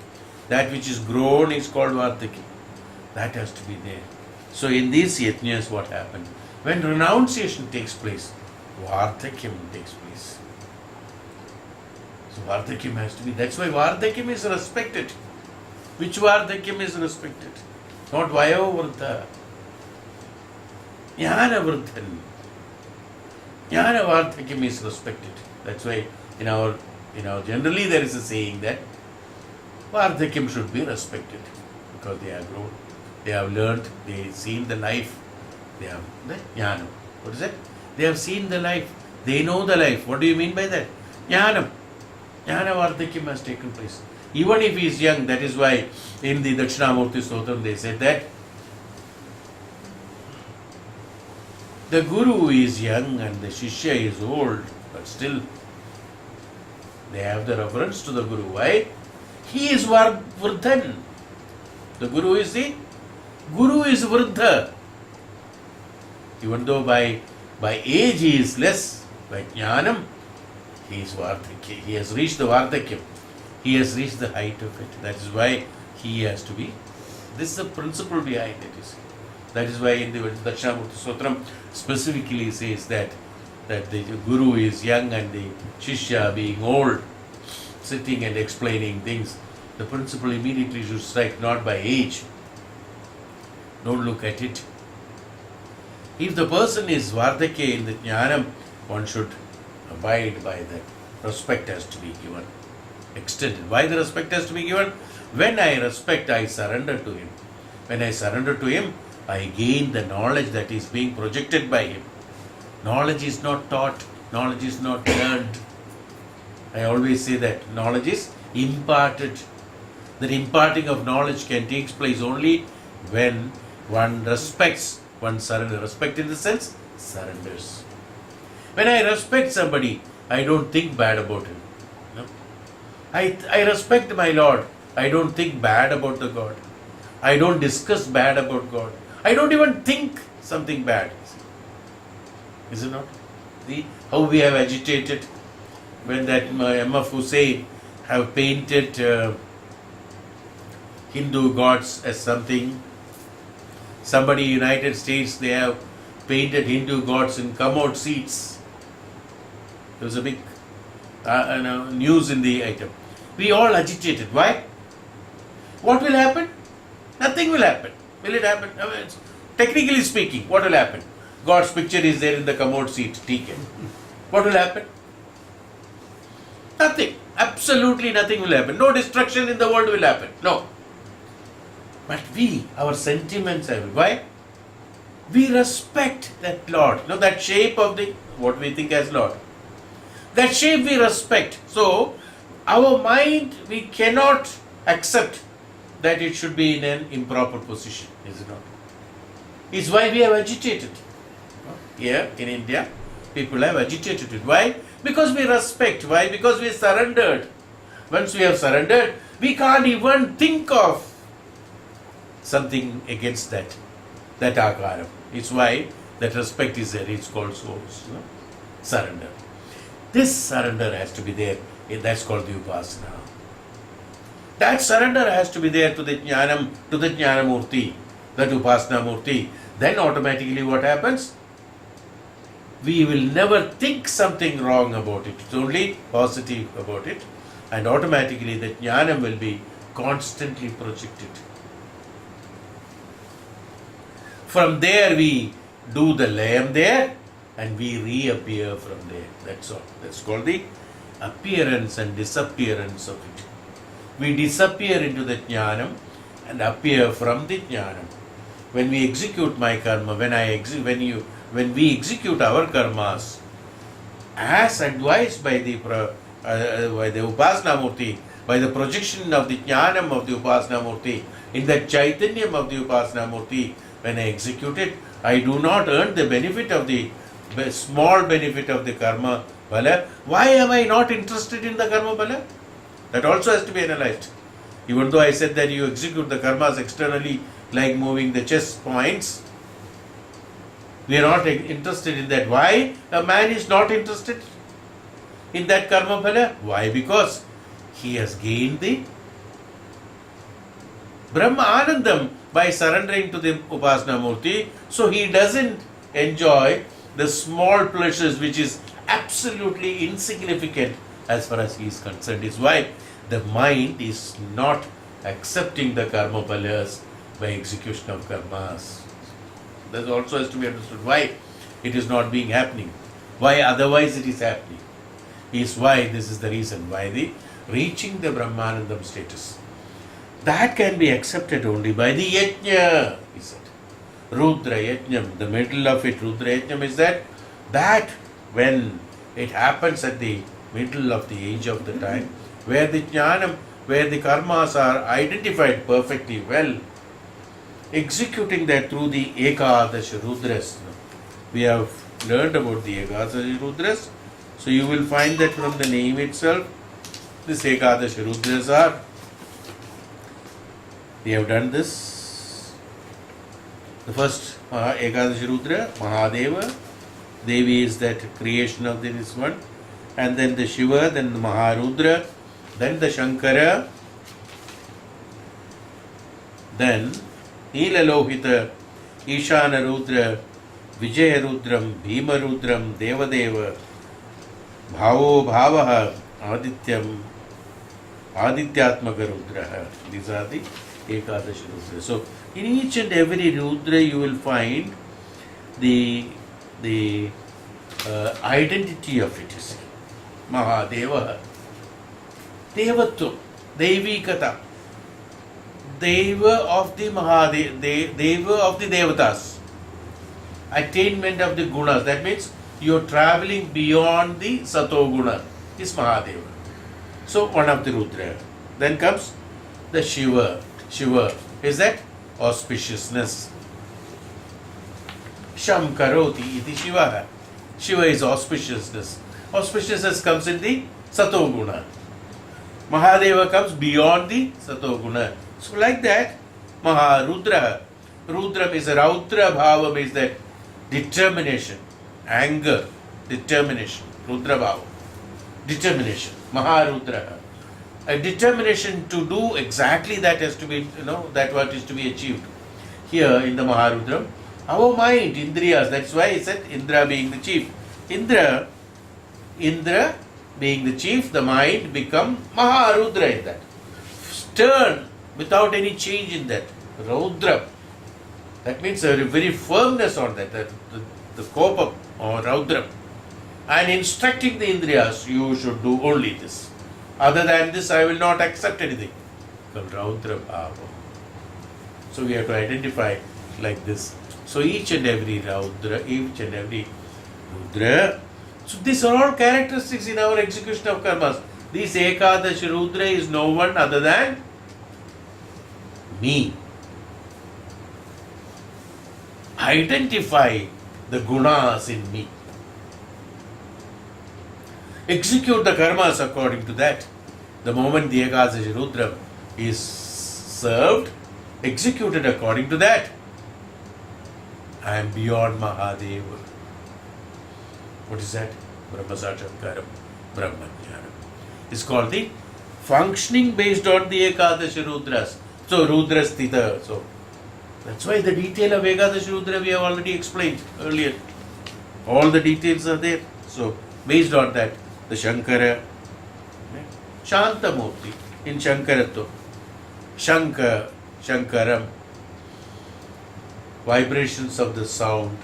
That which is grown is called Vardhakyam. That has to be there. So in these yajnas, what happened? When renunciation takes place, Vardhakyam takes place. So Vardhakyam has to be. That's why Vardhakyam is respected. Which Vardhakyam is respected? Not Vayavruddha. Jnana Vruddhan. Jnana Vardhakyam is respected. That's why in our generally there is a saying that Vardhakyam should be respected because they have grown, they have learned, they have seen the life, they have the jnana. What is it? They have seen the life, they know the life. What do you mean by that? Jnanam. Jnana Vardhakyam has taken place. Even if he is young, that is why in the Dakshinamurti Stotram they said that the Guru is young and the Shishya is old, but still they have the reference to the Guru. Why? He is Vruddhan. The Guru is Vruddha. Even though by age he is less, by Jnanam, he is Vardhakya. He has reached the Vardhakyam. He has reached the height of it. That is why he has to be. This is the principle behind it. You see. That is why in the Dakshinamurti Stotram specifically says that the Guru is young and the Shishya being old, sitting and explaining things. The principle immediately should strike not by age. Don't look at it. If the person is Vardhakya in the Jnanam, one should abide by that. Respect has to be given. Extended. Why the respect has to be given? When I respect, I surrender to him. When I surrender to him, I gain the knowledge that is being projected by him. Knowledge is not taught, knowledge is not learned. I always say that knowledge is imparted. The imparting of knowledge can take place only when one respects, one surrenders. Respect in the sense, surrenders. When I respect somebody, I don't think bad about him. No? I respect my Lord. I don't think bad about the God. I don't discuss bad about God. I don't even think something bad. Is it not? See how we have agitated when that M.F. Hussain have painted Hindu gods as something. Somebody in United States, they have painted Hindu gods in commode seats. There was a big news in the item. We all agitated. Why? What will happen? Nothing will happen. Will it happen? Technically speaking, what will happen? God's picture is there in the commode seat, TK. What will happen? Nothing. Absolutely nothing will happen. No destruction in the world will happen. No. But our sentiments are. Why? We respect that Lord. That shape of what we think as Lord. That shape we respect. So, our mind, we cannot accept that it should be in an improper position. Is it not? It's why we have agitated. Here in India, people have agitated it. Why? Because we respect. Why? Because we surrendered. Once we have surrendered, we can't even think of something against that akaram. It's why that respect is there. It's called souls. Surrender. This surrender has to be there. That's called the upasana. That surrender has to be there to the Jnanam, to the Jnanamurti, that upasana murti. Then automatically what happens? We will never think something wrong about it. It's only positive about it. And automatically the Jnanam will be constantly projected. From there we do the layam there and we reappear from there. That's all. That's called the appearance and disappearance of it. We disappear into the Jnanam and appear from the Jnanam. When we execute my karma, when we execute our karmas, as advised by the Upasana Murti, by the projection of the Jnanam of the Upasana Murti, in the Chaitanyam of the Upasana Murti, when I execute it, I do not earn the benefit of the small benefit of the karma phala. Why am I not interested in the karma phala? That also has to be analyzed. Even though I said that you execute the karmas externally, like moving the chess points, we are not interested in that. Why a man is not interested in that karma phala? Why? Because he has gained the Brahma Anandam by surrendering to the Upasana Murti, so he doesn't enjoy the small pleasures which is absolutely insignificant as far as he is concerned. Is why the mind is not accepting the karma phalas by execution of karmas. That also has to be understood why it is not being happening. Why otherwise it is happening. Is why this is the reason why the reaching the Brahmanandam status. That can be accepted only by the yajna, he said. Rudra yajnam, the middle of it, Rudra yajnam is that when it happens at the middle of the age of the time, where the jnanam, where the karmas are identified perfectly well, executing that through the Ekadash Rudras. We have learned about the Ekadash Rudras, so you will find that from the name itself, this Ekadash Rudras are. We have done this. The first Ekadash Rudra, Mahadeva. Devi is that creation of this one. And then the Shiva, then the Maharudra, then the Shankara, then Nilalohita, Ishana Rudra, Vijaya Rudram, Bhima Rudram, Devadeva, Bhavo Bhavaha, Adityam, Adityatmaka Rudra. These are the Ekadash Rudra. So, in each and every Rudra you will find the identity of it. You see. Mahadeva, Devatva, Devikata, Deva of the Deva of the Devatas, attainment of the gunas. That means you are traveling beyond the Sato guna, is Mahadeva. So, one of the Rudra. Then comes the Shiva. Shiva is that auspiciousness. Sham Karoti iti Shiva. Shiva is auspiciousness. Auspiciousness comes in the Sato guna. Mahadeva comes beyond the Sato guna. So like that, Maharudra. Rudra is a Rautra Bhava, means that determination, anger, determination. Rudra Bhava. Determination. Maharudra. A determination to do exactly that has to be, that what is to be achieved. Here in the Maharudram, our mind, Indriyas, that's why he said Indra being the chief. Indra being the chief, the mind become Maharudra in that. Stern, without any change in that. Raudra. That means a very firmness on that, the Kopam or Raudram. And instructing the Indriyas, you should do only this. Other than this, I will not accept anything. Called Raudra Bhava. So we have to identify like this. So each and every Raudra, each and every Rudra. So these are all characteristics in our execution of karmas. This Ekadash Rudra is no one other than me. Identify the gunas in me. Execute the karmas according to that. The moment the Ekadash Rudra is served, executed according to that. I am beyond Mahadeva. What is that? Brahmasatchakaram, Brahmajnanam. It's called the functioning based on the Ekadash Rudras. So Rudras Thita. So that's why the detail of Ekadash Rudra we have already explained earlier. All the details are there. So based on that, the Shankara, Shantamurti in Shankaratva, Shankaram, vibrations of the sound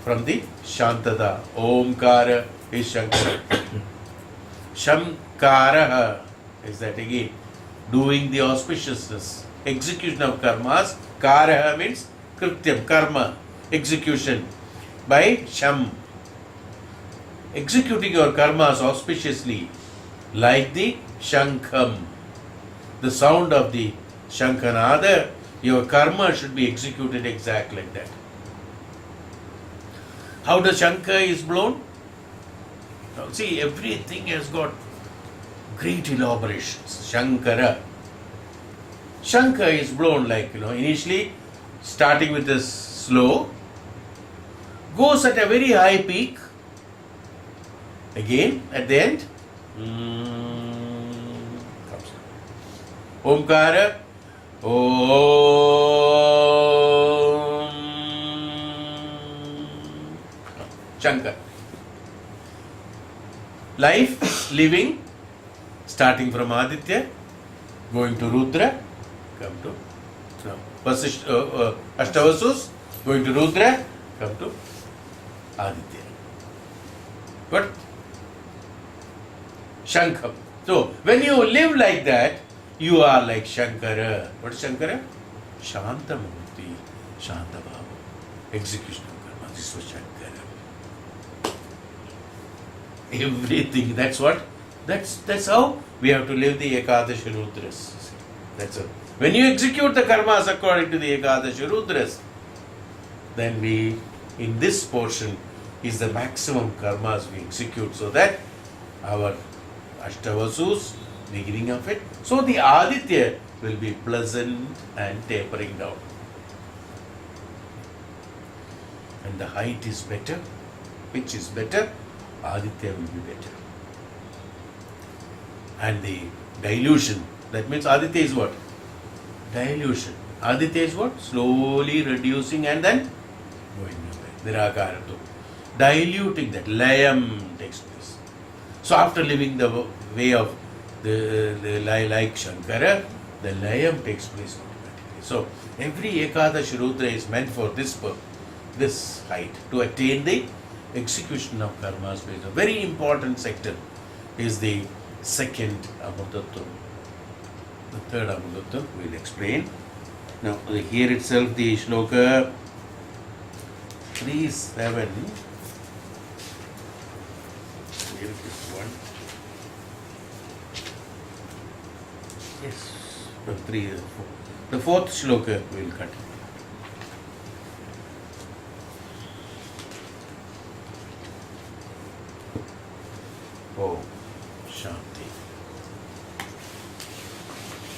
from the Shantada. Omkara is Shankara. Shamkara is that again, doing the auspiciousness, execution of karmas. Kara means krityam, karma, execution by Sham. Executing your karmas auspiciously, like the Shankham, the sound of the Shankhanada, your karma should be executed exactly like that. How the Shankha is blown? Now, see, everything has got great elaborations. Shankara. Shankha is blown like, initially starting with this slow, goes at a very high peak. Again, at the end, comes down. Omkara, Om, Shankar. life, living, starting from Aditya, going to Rudra, come to Ashtavasus, going to Rudra, come to Aditya. But Shankham. So when you live like that, you are like Shankara. What is Shankara? Shantamurti, Shantabhava. Execution of karma. This was Shankara. Everything. That's what. That's how we have to live the Ekadashi Rudras. That's it. When you execute the karmas according to the Ekadashi Rudras, then we, in this portion, is the maximum karmas we execute, so that our Ashtavasus, beginning of it, so the Aditya will be pleasant and tapering down. And the height is better, pitch is better, Aditya will be better. And the dilution, that means Aditya is what? Dilution. Aditya is what? Slowly reducing and then going away. Nirakaratu. Diluting, that layam takes place. So after living the way of the like Shankara, the layam takes place automatically. So every Ekadashi Rudra is meant for this height, to attain the execution of karmas. A very important sector is the second Amrtatvam. The third Amrtatvam we will explain. Now here itself the shloka 3.7. Here it is one. Yes, from 3 and 4. The fourth shloka we will continue. Oh.